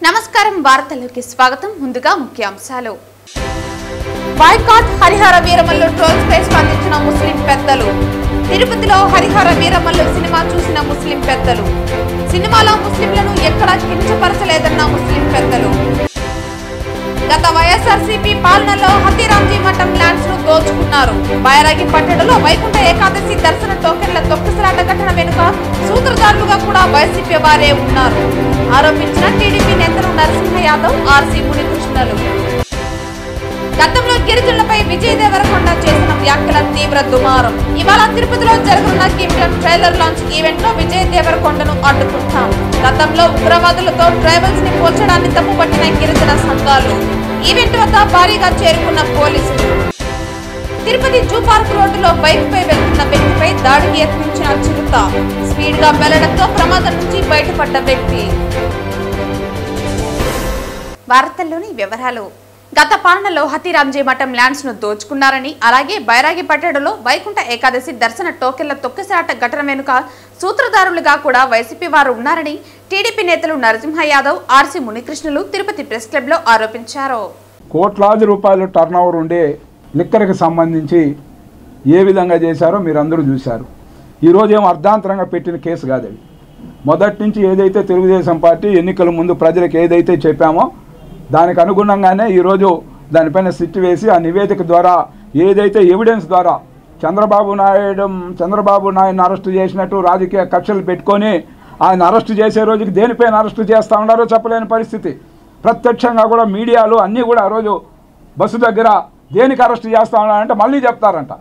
నమస్కారం వార్తలకు స్వాగతం ముందుగా ముఖ్యాంశాలు బాయ్కాట్ హరిహర వీరమల్లు ట్రోల్స్ పై స్పందించిన ముస్లిం పెద్దలు తిరుపతిలో హరిహర వీరమల్లు సినిమా చూసిన ముస్లిం పెద్దలు సినిమాలో ముస్లింలను ఎక్కడా కించపరచలేదన్న ముస్లిం పెద్దలు గత వైఎస్ఆర్సీపీ పాలనలో హతీరాంజీ మఠం ల్యాండ్స్ ను దోచుకున్నారు బైరాగి పట్టణంలో వైకుంఠ ఏకాదశి దర్శన టోకెన్ల తొక్కిసలాట ఘటన వెనుక సూత్రధారులుగా కూడా వైసీపీ వారే ఉన్నారు ఆరోపించిన టీడీపీ నేతలు నరసింహ యాదవ్ ఆర్సీ మునికృష్ణలు గతంలో గిరిజనులపై విజయ్ దేవరకొండ చేసిన వ్యాఖ్యల తీవ్ర దుమారం ఇవాళ తిరుపతిలో జరగనున్న కింగ్డమ్ ట్రైలర్ లాంచ్ ఈవెంట్ లో విజయ్ దేవరకొండను అడ్డుకుంటాం గతంలో ఉగ్రవాదులతో ట్రైబల్స్ ని పోల్చడాన్ని తప్పుపట్టిన గిరిజన సంఘాలు ఈవెంట్ వద్ద భారీగా చేరుకున్న పోలీసులు తిరుపతి జూ పార్క్ రోడ్డులో బైక్ పై వెళ్తున్న వ్యక్తిపై దాడికి యత్నించిన చిరుత స్పీడ్ గా వెళ్లడంతో ప్రమాదం నుంచి బయటపడ్డ వ్యక్తి వార్తల్లోని వివరాలు గత పాలనలో హతీరాంజీ మఠం ల్యాండ్స్ ను దోచుకున్నారని అలాగే బైరాగి పట్టణంలో వైకుంఠ ఏకాదశి దర్శన టోకెన్ల తొక్కిసలాట ఘటన వెనుక సూత్రధారులుగా కూడా వైసీపీ వారు ఉన్నారని టీడీపీ నేతలు నరసింహ యాదవ్ ఆర్సీ మునికృష్ణులు తిరుపతి ప్రెస్ క్లబ్ లో ఆరోపించారు. కోట్లాది రూపాయలు టర్నోవర్ ఉండే లిక్కర్కి సంబంధించి ఏ విధంగా చేశారో మీరందరూ చూశారు. ఈరోజు ఏమో అర్ధాంతరంగా పెట్టిన కేసు కాదు. అది మొదటి నుంచి ఏదైతే తెలుగుదేశం పార్టీ ఎన్నికల ముందు ప్రజలకు ఏదైతే చెప్పామో దానికి అనుగుణంగానే ఈరోజు దానిపైన సిట్ వేసి ఆ నివేదిక ద్వారా ఏదైతే ఎవిడెన్స్ ద్వారా చంద్రబాబు నాయుడుని అరెస్టు చేసినట్టు రాజకీయ కక్షలు పెట్టుకొని ఆయన అరెస్టు చేసే రోజుకి దేనిపైన అరెస్టు చేస్తూ ఉన్నారో చెప్పలేని పరిస్థితి. ప్రత్యక్షంగా కూడా మీడియాలు అన్నీ కూడా ఆ రోజు బస్సు దగ్గర దేనికి అరెస్టు చేస్తూ ఉన్నారంటే మళ్ళీ చెప్తారంట.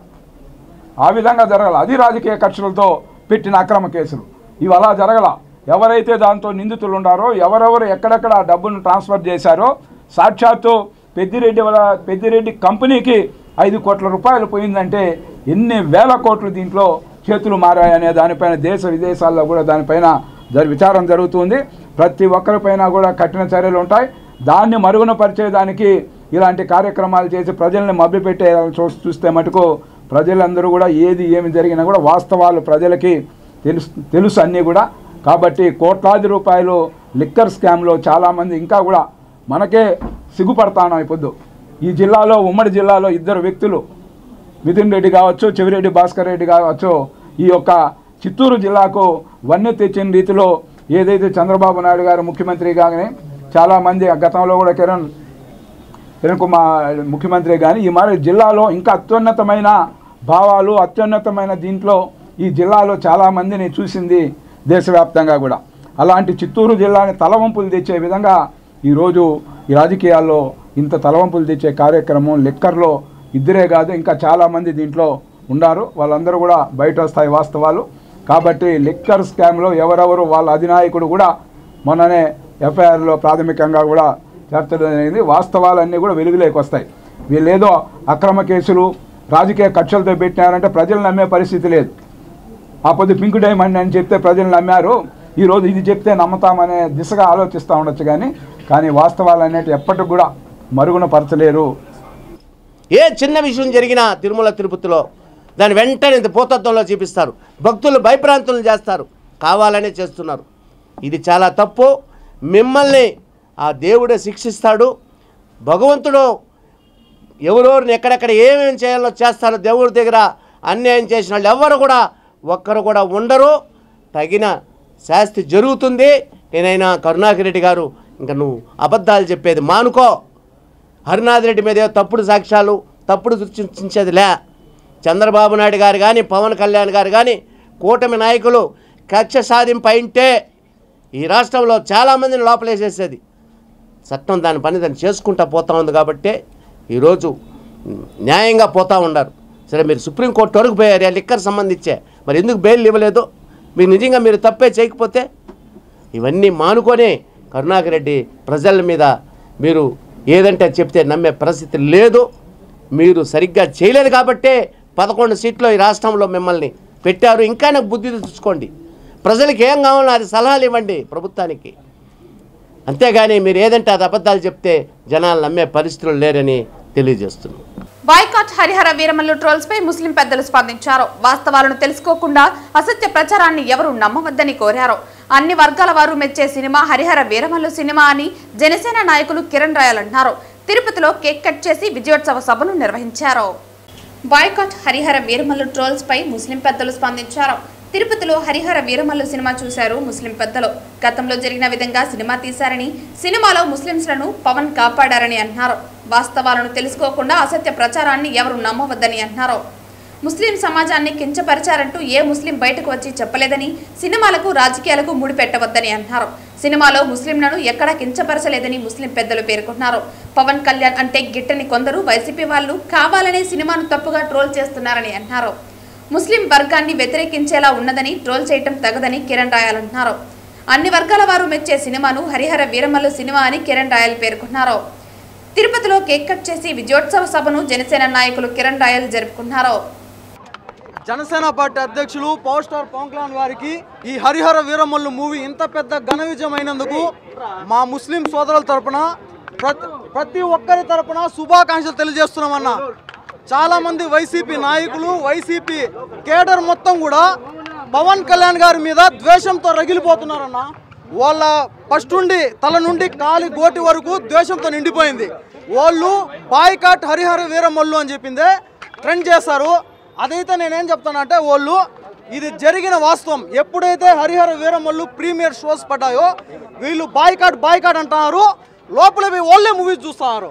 ఆ విధంగా జరగాల. అది రాజకీయ కక్షలతో పెట్టిన అక్రమ కేసులు. ఇవి అలా జరగల. ఎవరైతే దాంతో నిందితులు ఉన్నారో ఎవరెవరు ఎక్కడెక్కడ ఆ డబ్బును ట్రాన్స్ఫర్ చేశారో సాక్షాత్తు పెద్దిరెడ్డి కంపెనీకి 5 కోట్ల రూపాయలు పోయిందంటే ఎన్ని వేల కోట్లు దీంట్లో చేతులు మారాయనే దానిపైన దేశ విదేశాల్లో కూడా దానిపైన విచారం జరుగుతుంది. ప్రతి ఒక్కరిపైన కూడా కఠిన చర్యలు ఉంటాయి. దాన్ని మరుగున పరిచేదానికి ఇలాంటి కార్యక్రమాలు చేసి ప్రజల్ని మభ్యపెట్టే చూస్తే మటుకు ప్రజలందరూ కూడా ఏమి జరిగినా కూడా వాస్తవాలు ప్రజలకి తెలుసు అన్నీ కూడా. కాబట్టి కోట్లాది రూపాయలు లిక్కర్ స్కామ్లో చాలామంది ఇంకా కూడా మనకే సిగ్గుపడతాను. ఇప్పుడు ఈ జిల్లాలో ఉమ్మడి జిల్లాలో 2 వ్యక్తులు మిథున్ రెడ్డి కావచ్చు, చెవిరెడ్డి భాస్కర్ రెడ్డి కావచ్చు, ఈ యొక్క చిత్తూరు జిల్లాకు వన్నె తెచ్చిన రీతిలో ఏదైతే చంద్రబాబు నాయుడు గారు ముఖ్యమంత్రి కానీ చాలామంది గతంలో కూడా కిరణ్ కుమార్ ముఖ్యమంత్రి కానీ ఈ మరి జిల్లాలో ఇంకా అత్యున్నతమైన భావాలు అత్యున్నతమైన దీంట్లో ఈ జిల్లాలో చాలామందిని చూసింది దేశవ్యాప్తంగా కూడా. అలాంటి చిత్తూరు జిల్లాని తలవంపులు తెచ్చే విధంగా ఈరోజు ఈ రాజకీయాల్లో ఇంత తలవంపులు తెచ్చే కార్యక్రమం లిక్కర్లో 2 కాదు ఇంకా చాలామంది దీంట్లో ఉన్నారు. వాళ్ళందరూ కూడా బయట వస్తాయి వాస్తవాలు. కాబట్టి లిక్కర్ స్కామ్లో ఎవరెవరు వాళ్ళ అధినాయకుడు కూడా మొన్ననే ఎఫ్ఐఆర్లో ప్రాథమికంగా కూడా చేర్చడం జరిగింది. వాస్తవాలన్నీ కూడా వెలుగులోకి వస్తాయి. వీళ్ళేదో అక్రమ కేసులు రాజకీయ కక్షలతో పెట్టినారంటే ప్రజలు నమ్మే పరిస్థితి లేదు. ఆ పొద్దు పింక్ డైమండ్ అని చెప్తే ప్రజలు నమ్మారు. ఈరోజు ఇది చెప్తే నమ్ముతామనే దిశగా ఆలోచిస్తూ ఉండొచ్చు కానీ వాస్తవాలు అనేవి ఎప్పటికి కూడా మరుగున పరచలేరు. ఏ చిన్న విషయం జరిగినా తిరుమల తిరుపతిలో దాని వెంటనే భూతత్వంలో చూపిస్తారు. భక్తులు భయప్రాంతులు చేస్తారు. కావాలనే చేస్తున్నారు. ఇది చాలా తప్పు. మిమ్మల్ని ఆ దేవుడే శిక్షిస్తాడు. భగవంతుడు ఎవరెవరిని ఎక్కడెక్కడ ఏమేమి చేయాలో చేస్తారో దేవుడి దగ్గర అన్యాయం చేసిన వాళ్ళు ఎవరు కూడా ఒక్కరు కూడా ఉండరు. తగిన శాస్తి జరుగుతుంది. నేనైనా కరుణాకర్ రెడ్డి గారు ఇంకా నువ్వు అబద్ధాలు చెప్పేది మానుకో. హరినాథ్ రెడ్డి మీద తప్పుడు సాక్ష్యాలు తప్పుడు సృష్టించేది లే. చంద్రబాబు నాయుడు గారు కానీ పవన్ కళ్యాణ్ గారు కానీ కూటమి నాయకులు కక్ష సాధింపు అయింటే ఈ రాష్ట్రంలో చాలామందిని లోపలేసేసేది. చట్టం దాని పని దాన్ని చేసుకుంటూ పోతూ ఉంది కాబట్టి ఈరోజు న్యాయంగా పోతూ ఉన్నారు. సరే మీరు సుప్రీంకోర్టు వరకు పోయారు లిక్కర్ సంబంధించే, మరి ఎందుకు బెయిల్ ఇవ్వలేదు? మీరు నిజంగా మీరు తప్పే చేయకపోతే ఇవన్నీ మానుకొని కరుణాకర్ రెడ్డి ప్రజల మీద మీరు ఏదంటే చెప్తే నమ్మే పరిస్థితి లేదు. మీరు సరిగ్గా చేయలేదు కాబట్టే 11 సీట్లు ఈ రాష్ట్రంలో మిమ్మల్ని పెట్టారు. ఇంకా నాకు బుద్ధి తెచ్చుకోండి. ప్రజలకు ఏం కావాలో అది సలహాలు ఇవ్వండి ప్రభుత్వానికి. అంతేగాని మీరు ఏదంటే అది అబద్ధాలు చెప్తే జనాలు నమ్మే పరిస్థితులు లేరని తెలియజేస్తున్నాను. బాయ్కాట్ హరిహర వీరమల్లు ట్రోల్స్ పై ముస్లిం పెద్దలు స్పందించారు. వాస్తవాలను తెలుసుకోకుండా అసత్య ప్రచారాన్ని ఎవరు నమ్మవద్దని కోరారు. అన్ని వర్గాల వారు మెచ్చే సినిమా హరిహర వీరమల్లు సినిమా అని జనసేన నాయకులు కిరణ్ రాయల్ అన్నారు. తిరుపతిలో కేక్ కట్ చేసి విజయోత్సవ సభను నిర్వహించారు. బాయ్కాట్ హరిహర వీరమల్లు ట్రోల్స్ పై ముస్లిం పెద్దలు స్పందించారు. తిరుపతిలో హరిహర వీరమల్లు సినిమా చూశారు ముస్లిం పెద్దలు. గతంలో జరిగిన విధంగా సినిమా తీశారని, సినిమాలో ముస్లింలను పవన్ కాపాడారని అన్నారు. వాస్తవాలను తెలుసుకోకుండా అసత్య ప్రచారాన్ని ఎవరు నమ్మవద్దని అన్నారు. ముస్లిం సమాజాన్ని కించపరిచారంటూ ఏ ముస్లిం బయటకు వచ్చి చెప్పలేదని, సినిమాలకు రాజకీయాలకు ముడిపెట్టవద్దని అన్నారు. సినిమాలో ముస్లింలను ఎక్కడా కించపరచలేదని ముస్లిం పెద్దలు పేర్కొన్నారు. పవన్ కళ్యాణ్ అంటే గిట్టని కొందరు వైసీపీ వాళ్ళు కావాలనే సినిమాను తప్పుగా ట్రోల్ చేస్తున్నారని అన్నారు. ముస్లిం వర్గాన్ని వ్యతిరేకించేలా ఉన్నదని, ట్రోల్ చేయటం తగదని కిరణ్ రాయల్ అన్నారు. అన్ని వర్గాల వారు మెచ్చే సినిమాను హరిహర వీరమల్లు సినిమా అని కిరణ్ రాయల్ పేర్కొన్నారు. తిరుపతిలో కేక్ కట్ చేసి విజయోత్సవ సభను జనసేన నాయకులు కిరణ్ రాయల్ జరుపుకున్నారు. జనసేన పార్టీ అధ్యక్షులు పవర్ స్టార్ పవన్ కళ్యాణ్ గారికి ఈ హరిహర వీరమల్లు మూవీ ఇంత పెద్ద ఘన విజయం అయినందుకు మా ముస్లిం సోదరుల తరపున ప్రతి ఒక్కరి తరపున శుభాకాంక్షలు తెలియజేస్తున్నామన్న. చాలా మంది వైసీపీ నాయకులు, వైసీపీ కేడర్ మొత్తం కూడా పవన్ కళ్యాణ్ గారి మీద ద్వేషంతో రగిలిపోతున్నారన్న. వాళ్ళ ఫస్ట్ నుండి తల నుండి కాలి గోటి వరకు ద్వేషంతో నిండిపోయింది. వాళ్ళు బాయ్కాట్ హరిహర వీరమల్లు అని చెప్పిందే ట్రెండ్ చేశారు. అదైతే నేనేం చెప్తానంటే, వాళ్ళు ఇది జరిగిన వాస్తవం. ఎప్పుడైతే హరిహర వీరమల్లు ప్రీమియర్ షోస్ పడ్డాయో వీళ్ళు బాయ్కాట్ అంటున్నారు. లోపల పోయి వాళ్ళే మూవీస్ చూస్తున్నారు.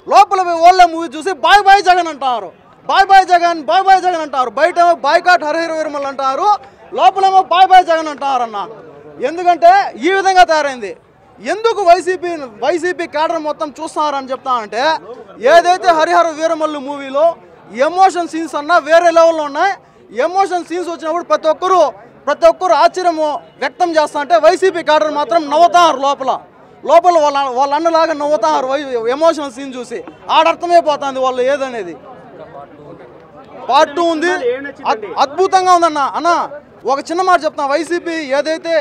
లోపల పోయి వాళ్ళే మూవీస్ చూసి బాయ్ జగన్ అంటారు. బాయ్ జగన్ అంటారు. బయట బాయ్కాట్ హరిహర వీరమల్లు అంటారు, లోపలేమో బాయ్ జగన్ అంటారు అన్న. ఎందుకంటే ఈ విధంగా తయారైంది. ఎందుకు వైసీపీ క్యాడర్ మొత్తం చూస్తున్నారని చెప్తానంటే, ఏదైతే హరిహర వీరమల్లు మూవీలో ఎమోషన్ సీన్స్ అన్నా వేరే లెవెల్లో ఉన్నాయి. ఎమోషన్ సీన్స్ వచ్చినప్పుడు ప్రతి ఒక్కరు ఆశ్చర్యము వ్యక్తం చేస్తా అంటే, వైసీపీ క్యాడర్ మాత్రం నవ్వుతారు. లోపల వాళ్ళ అన్నలాగా నవ్వుతారు ఎమోషనల్ సీన్ చూసి. ఆడర్థమైపోతుంది వాళ్ళు ఏదనేది. పార్ట్ 2 ఉంది, అద్భుతంగా ఉందన్న. అన్న ఒక చిన్న మాట చెప్తాను. వైసీపీ ఏదైతే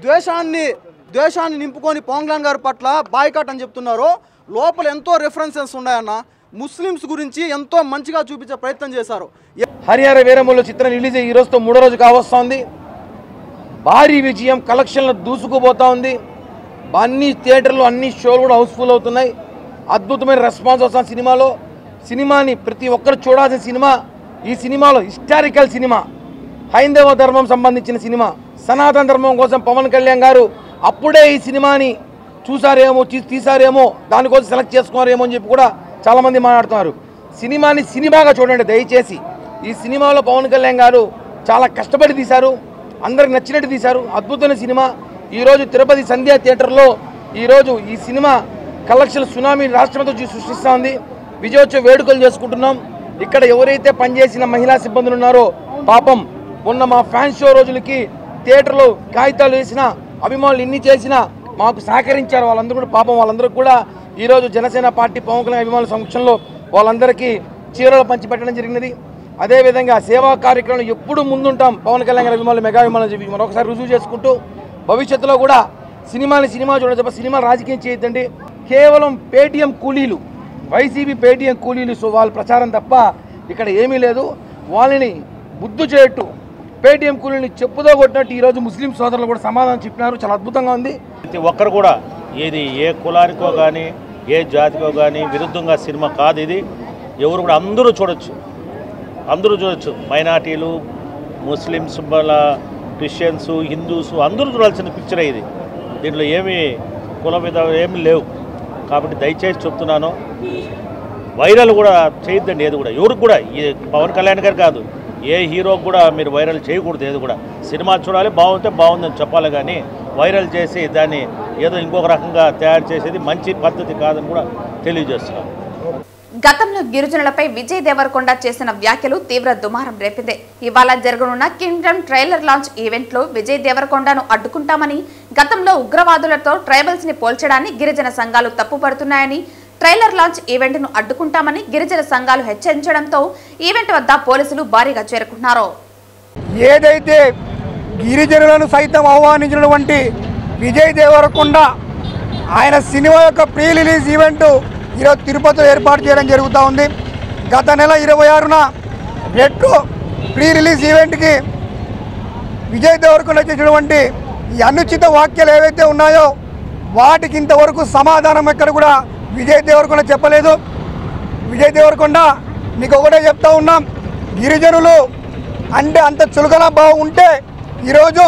ద్వేషాన్ని నింపుకొని పవన్ కళ్యాణ్ గారి పట్ల బాయ్కాట్ అని చెప్తున్నారో, లోపల ఎంతో రెఫరెన్సెస్ ఉన్నాయన్న. ముస్లిమ్స్ గురించి ఎంతో మంచిగా చూపించే ప్రయత్నం చేశారు. హరిహర వీరమల్లు చిత్రం రిలీజ్ అయ్యి ఈ రోజుతో 3వ రోజు కావస్తోంది. భారీ విజయం, కలెక్షన్లు దూసుకుపోతా ఉంది. అన్ని థియేటర్లు, అన్ని షోలు కూడా హౌస్ఫుల్ అవుతున్నాయి. అద్భుతమైన రెస్పాన్స్ వస్తుంది సినిమాని ప్రతి ఒక్కరు చూడాల్సిన సినిమా. ఈ సినిమాలో హిస్టారికల్ సినిమా, హైందవ ధర్మం సంబంధించిన సినిమా, సనాతన ధర్మం కోసం పవన్ కళ్యాణ్ గారు అప్పుడే ఈ సినిమాని చూసారేమో, తీసారేమో, దానికోసం సెలెక్ట్ చేసుకున్నారేమో అని చెప్పి కూడా చాలామంది మాట్లాడుతున్నారు. సినిమాని సినిమాగా చూడండి దయచేసి. ఈ సినిమాలో పవన్ కళ్యాణ్ గారు చాలా కష్టపడి తీశారు, అందరికి నచ్చినట్టు తీశారు. అద్భుతమైన సినిమా. ఈరోజు తిరుపతి సంధ్యా థియేటర్లో ఈరోజు ఈ సినిమా కలెక్షన్ సునామీ రాష్ట్రంతో సృష్టిస్తూ ఉంది. విజయోత్సవ వేడుకలు చేసుకుంటున్నాం. ఇక్కడ ఎవరైతే పనిచేసిన మహిళా సిబ్బందులు ఉన్నారో పాపం మొన్న మా ఫ్యాన్ షో రోజులకి థియేటర్లో కాగితాలు వేసిన అభిమానులు ఎన్ని చేసినా మాకు సహకరించారు. వాళ్ళందరూ కూడా పాపం వాళ్ళందరికీ కూడా ఈరోజు జనసేన పార్టీ పవన్ కళ్యాణ్ అభిమానుల సమక్షంలో వాళ్ళందరికీ చీరలు పంచిపెట్టడం జరిగినది. అదేవిధంగా సేవా కార్యక్రమాలు ఎప్పుడు ముందుంటాం. పవన్ కళ్యాణ్ గారి అభిమానులు, మెగా అభిమానులు చెప్పి మరొకసారి రుజువు చేసుకుంటూ భవిష్యత్తులో కూడా సినిమా చూడడం తప్ప సినిమా రాజకీయం చేయొద్దండి. కేవలం పేటీఎం కూలీలు, వైసీపీ పేటీఎం కూలీలు వాళ్ళ ప్రచారం తప్ప ఇక్కడ ఏమీ లేదు. వాళ్ళని బుద్ధి చేయట్టు పేటీఎం కూలీని చెప్పుదో కొట్టినట్టు ఈరోజు ముస్లిం సోదరులు కూడా సమాధానం చెప్పినారు. చాలా అద్భుతంగా ఉంది. ప్రతి ఒక్కరు కూడా ఏది ఏ కులానికో కానీ ఏ జాతికో కానీ విరుద్ధంగా సినిమా కాదు ఇది. ఎవరు కూడా అందరూ చూడొచ్చు. మైనార్టీలు, ముస్లిమ్స్, క్రిస్టియన్స్, హిందూస్ అందరూ చూడాల్సిన పిక్చరే ఇది. దీంట్లో ఏమీ కుల మీద ఏమీ లేవు. కాబట్టి దయచేసి చెప్తున్నాను, వైరల్ కూడా చేయొద్దండి. ఏది కూడా ఎవరికి కూడా, ఈ పవన్ కళ్యాణ్ గారు కాదు, ఏ హీరోకి కూడా మీరు వైరల్ చేయకూడదు. ఏది కూడా సినిమా చూడాలి, బాగుంటే బాగుందని చెప్పాలి. కానీ వైరల్ చేసి దాన్ని ఏదో ఇంకొక రకంగా తయారు చేసేది మంచి పద్ధతి కాదని కూడా తెలియజేస్తున్నాను. గతంలో గిరిజనులపై విజయ్ దేవరకొండ చేసిన వ్యాఖ్యలు తీవ్ర దుమారం రేపింది. ఇవాళ జరగనున్న కింగ్డమ్ ట్రైలర్ లాంచ్ ఈవెంట్ లో విజయ్ దేవరకొండను అడ్డుకుంటామని, గతంలో ఉగ్రవాదులతో ట్రైబల్స్ ని పోల్చడాన్ని గిరిజన సంఘాలు తప్పుపడుతున్నాయని, ట్రైలర్ లాంచ్ ఈవెంట్ ను అడ్డుకుంటామని గిరిజన సంఘాలు హెచ్చరించడంతో ఈవెంట్ వద్ద పోలీసులు భారీగా చేరుకున్నారు. ఏదైతే గిరిజనులను సైతం ఆహ్వానించినటువంటి విజయ్ దేవరకొండ ఆయన సినిమా యొక్క ప్రీ రిలీజ్ ఈవెంట్ ఈరోజు తిరుపతిలో ఏర్పాటు చేయడం జరుగుతూ ఉంది. గత నెల 26న రెట్రో ప్రీ రిలీజ్ ఈవెంట్కి విజయ్ దేవరకొండ చేసినటువంటి ఈ అనుచిత వాక్యాలు ఏవైతే ఉన్నాయో వాటికి ఇంతవరకు సమాధానం ఎక్కడ కూడా విజయ్ దేవరకొండ చెప్పలేదు. విజయ్ దేవరకొండ మీకు ఒకటే చెప్తా ఉన్నాం, గిరిజనులు అంటే అంత చులకన భావం ఉంటే ఈరోజు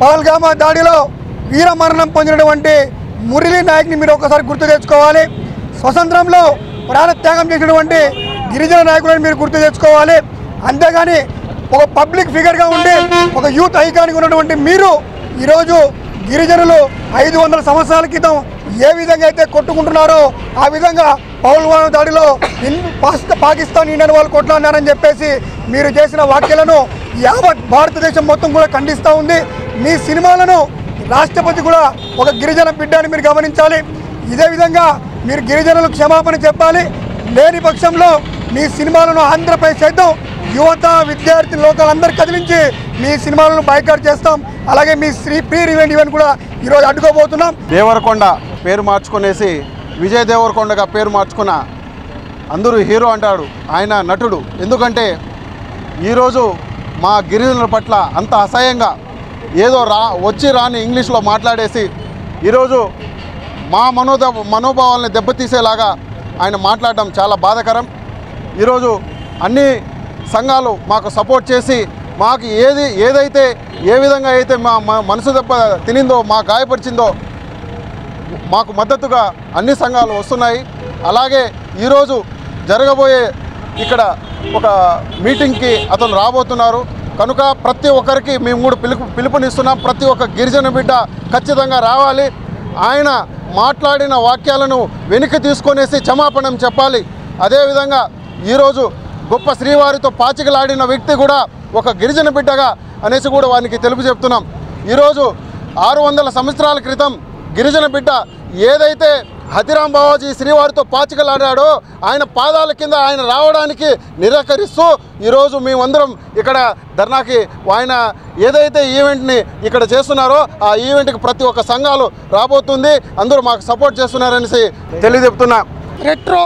పహల్గామా దాడిలో వీరమరణం పొందినటువంటి మురళీ నాయక్ని మీరు ఒకసారి గుర్తు తెచ్చుకోవాలి. స్వతంత్రంలో ప్రాణత్యాగం చేసినటువంటి గిరిజన నాయకులను మీరు గుర్తు తెచ్చుకోవాలి. అంతేగాని ఒక పబ్లిక్ ఫిగర్గా ఉండి ఒక యూత్ ఐకాన్గా ఉన్నటువంటి మీరు ఈరోజు గిరిజనులు 500 సంవత్సరాల క్రితం ఏ విధంగా అయితే కొట్టుకుంటున్నారో ఆ విధంగా పహల్గామా దాడిలో పాకిస్తాన్ ఇండియన్ వాళ్ళు కొట్లాడినారని చెప్పేసి మీరు చేసిన వ్యాఖ్యలను యావత్ భారతదేశం మొత్తం కూడా ఖండిస్తూ ఉంది. మీ సినిమాలను రాష్ట్రపతి కూడా ఒక గిరిజన బిడ్డ అని మీరు గమనించాలి. ఇదే విధంగా మీరు గిరిజనులు క్షమాపణ చెప్పాలి. లేని పక్షంలో మీ సినిమాలను ఆంధ్రప్రదేశ్ సైతం యువత విద్యార్థి లోకాలందరూ కదిలించి మీ సినిమాలను బైకాట్ చేస్తాం. అలాగే మీ ప్రీ రివెంట్ ఈవెంట్ కూడా ఈరోజు అడ్డుకోబోతున్నాం. దేవరకొండ పేరు మార్చుకునేసి విజయ్ దేవరకొండగా పేరు మార్చుకున్న అందరూ హీరో అంటాడు. ఆయన నటుడు. ఎందుకంటే ఈరోజు మా గిరిజనుల పట్ల అంత అసహ్యంగా ఏదో వచ్చి రాని ఇంగ్లీష్లో మాట్లాడేసి ఈరోజు మా మనోభావాలని దెబ్బతీసేలాగా ఆయన మాట్లాడడం చాలా బాధాకరం. ఈరోజు అన్ని సంఘాలు మాకు సపోర్ట్ చేసి మాకు ఏదైతే ఏ విధంగా అయితే మా మనసు దెబ్బ తినిందో మా గాయపరిచిందో మాకు మద్దతుగా అన్ని సంఘాలు వస్తున్నాయి. అలాగే ఈరోజు జరగబోయే ఇక్కడ ఒక మీటింగ్కి అతను రాబోతున్నారు కనుక ప్రతి ఒక్కరికి మేము కూడా పిలుపునిస్తున్నాం. ప్రతి ఒక్క గిరిజన బిడ్డ ఖచ్చితంగా రావాలి. ఆయన మాట్లాడిన వాక్యాలను వెనక్కి తీసుకొనేసి క్షమాపణం చెప్పాలి. అదేవిధంగా ఈరోజు గొప్ప శ్రీవారితో పాచికలాడిన వ్యక్తి కూడా ఒక గిరిజన బిడ్డగా అనేసి కూడా వారికి తెలుపు చెప్తున్నాం. ఈరోజు 600 సంవత్సరాల క్రితం గిరిజన బిడ్డ ఏదైతే హతిరాం బావాజీ శ్రీవారితో పాచికలాడాడో ఆయన పాదాల కింద ఆయన రావడానికి నిరాకరిస్తూ ఈరోజు మేమందరం ఇక్కడ ధర్నాకి ఆయన ఏదైతే ఈవెంట్ని ఇక్కడ చేస్తున్నారో ఆ ఈవెంట్కి ప్రతి ఒక్క సంఘాలు రాబోతుంది. అందరూ మాకు సపోర్ట్ చేస్తున్నారనేసి తెలియజెప్తున్నా. Retro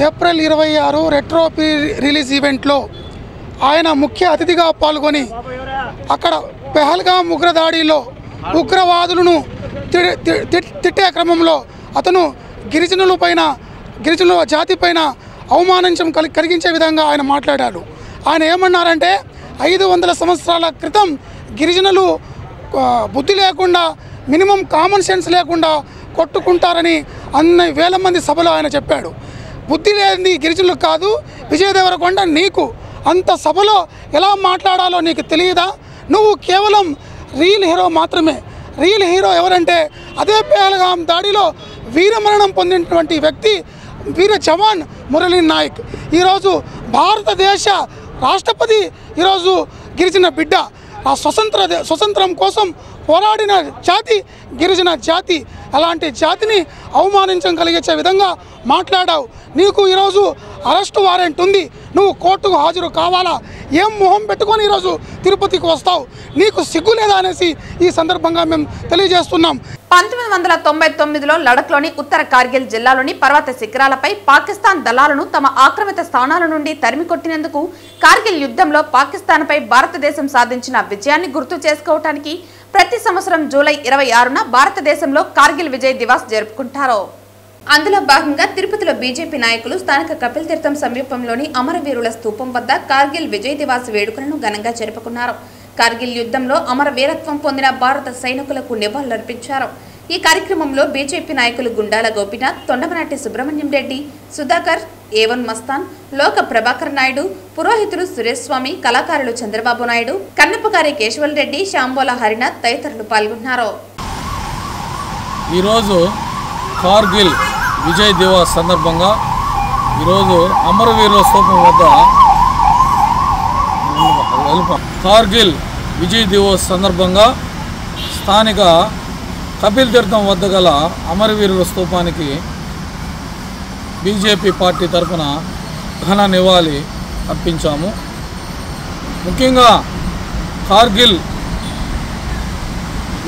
April 26 retro pre release ఈవెంట్లో ఆయన ముఖ్య అతిథిగా పాల్గొని అక్కడ పెహల్గాం ఉగ్రదాడిలో ఉగ్రవాదులను తిట్టే క్రమంలో అతను గిరిజనుల జాతి పైన అవమానం కలిగించే విధంగా ఆయన మాట్లాడాడు. ఆయన ఏమన్నారంటే 500 సంవత్సరాల క్రితం గిరిజనులు బుద్ధి లేకుండా మినిమం కామన్ సెన్స్ లేకుండా కొట్టుకుంటారని అన్ని వేల మంది సభలో ఆయన చెప్పాడు. బుద్ధి లేని గిరిజనులు కాదు విజయ్ దేవరకొండ, నీకు అంత సభలో ఎలా మాట్లాడాలో నీకు తెలియదా? నువ్వు కేవలం రియల్ హీరో మాత్రమే. రియల్ హీరో ఎవరంటే అదే పెహల్గాం దాడిలో వీరమరణం పొందినటువంటి వ్యక్తి వీర జవాన్ మురళీ నాయక్. ఈరోజు భారతదేశ రాష్ట్రపతి ఈరోజు గిరిజన బిడ్డ. ఆ స్వతంత్రం కోసం పోరాడిన జాతి గిరిజన జాతి. అలాంటి జాతిని అవమానించడం కలిగించే విధంగా మాట్లాడావు. నీకు ఈరోజు అరెస్ట్ వారెంట్ ఉంది, నువ్వు కోర్టుకు హాజరు కావాలా? ఏం మొహం పెట్టుకొని ఈరోజు తిరుపతికి వస్తావు? నీకు సిగ్గు లేదా అనేసి ఈ సందర్భంగా మేము తెలియజేస్తున్నాం. 1999లో లడఖ్లోని ఉత్తర కార్గిల్ జిల్లాలోని పర్వత శిఖరాలపై పాకిస్తాన్ దళాలను తమ ఆక్రమిత స్థానాల నుండి తరిమికొట్టినందుకు కార్గిల్ యుద్ధంలో పాకిస్తాన్పై భారతదేశం సాధించిన విజయాన్ని గుర్తు చేసుకోవడానికి ప్రతి సంవత్సరం జూలై 26న భారతదేశంలో కార్గిల్ విజయ్ దివాస్ జరుపుకుంటారు. అందులో భాగంగా తిరుపతిలో బీజేపీ నాయకులు స్థానిక కపిల్ తీర్థం సమీపంలోని అమరవీరుల స్తూపం వద్ద కార్గిల్ విజయ్ దివాస్ వేడుకలను ఘనంగా జరుపుకున్నారు. కార్గిల్ యుద్ధంలో అమర వీరత్వం పొందిన భారత సైనికులకు నివాళులర్పించారు. ఈ కార్యక్రమంలో బీజేపీ నాయకులు గుండాల గోపీనాథ్, తొండమనాటి సుబ్రహ్మణ్యం రెడ్డి, సుధాకర్, ఏవన్ మస్తాన్, లోక ప్రభాకర్ నాయుడు, పురోహితులు సురేష్ స్వామి, కళాకారులు చంద్రబాబు నాయుడు, కన్నప్పగారి కేశవల్ రెడ్డి, శాంబోల హరినాథ్ తదితరులు పాల్గొన్నారు. ఈరోజు కార్గిల్ విజయ్ దివాస్ సందర్భంగా ఈరోజు అమరవీరుల స్తూపం వద్ద కార్గిల్ విజయ్ దివాస్ సందర్భంగా స్థానిక కపిల్ తీర్థం వద్ద గల అమరవీరుల స్తూపానికి బీజేపీ పార్టీ తరఫున ఘన నివాళి అర్పించాము. ముఖ్యంగా కార్గిల్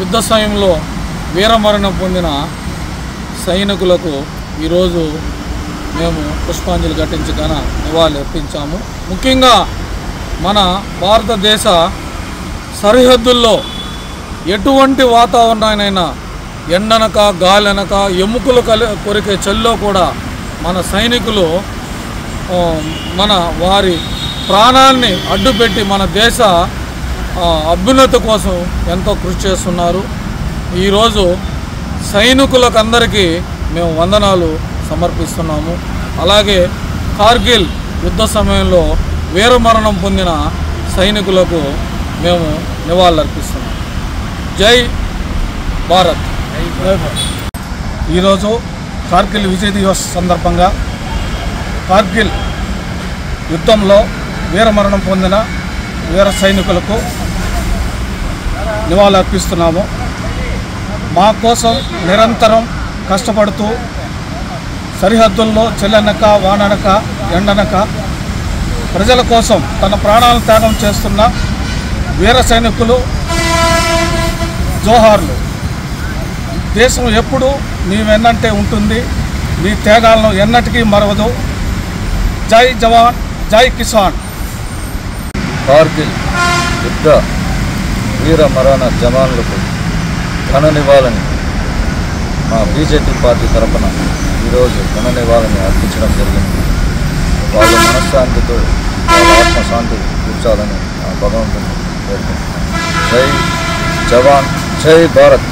యుద్ధ సమయంలో వీరమరణం పొందిన సైనికులకు ఈరోజు మేము పుష్పాంజలి ఘటించి ఘన నివాళి అర్పించాము. ముఖ్యంగా మన భారతదేశ సరిహద్దుల్లో ఎటువంటి వాతావరణానైనా ఎండనక గాలనక ఎముకలు కొరికే చలిలో కూడా మన సైనికులు మన వారి ప్రాణాన్ని అడ్డుపెట్టి మన దేశ అభ్యున్నతి కోసం ఎంతో కృషి చేస్తున్నారు. ఈరోజు సైనికులకు అందరికీ మేము వందనాలు సమర్పిస్తున్నాము. అలాగే కార్గిల్ యుద్ధ సమయంలో వీరమరణం పొందిన సైనికులకు మేము నివాళులర్పిస్తున్నాం. జై భారత్. ఈరోజు కార్గిల్ విజయ్ దివస్ సందర్భంగా కార్గిల్ యుద్ధంలో వీరమరణం పొందిన వీర సైనికులకు నివాళులర్పిస్తున్నాము. మా కోసం నిరంతరం కష్టపడుతూ సరిహద్దుల్లో చెల్లెనక వాననక ఎండనక ప్రజల కోసం తన ప్రాణాలను త్యాగం చేస్తున్న వీర సైనికులు జోహార్లు. దేశం ఎప్పుడు మీ వెన్నంటే ఉంటుంది, మీ త్యాగాలను ఎన్నటికీ మరవదు. జై జవాన్, జై కిసాన్. కార్గిల్ యుద్ధ వీర మరణ జవాన్లకు ఘన నివాళిని మా బీజేపీ పార్టీ తరఫున ఈరోజు ఘన నివాళిని అర్పించడం జరిగింది. వాళ్ళ మనశ్శాంతితో వాళ్ళ ఆత్మశాంతి కూర్చోాలని భగవంతుని కోరుకుంటున్నాను. జై జవాన్, జై భారత్.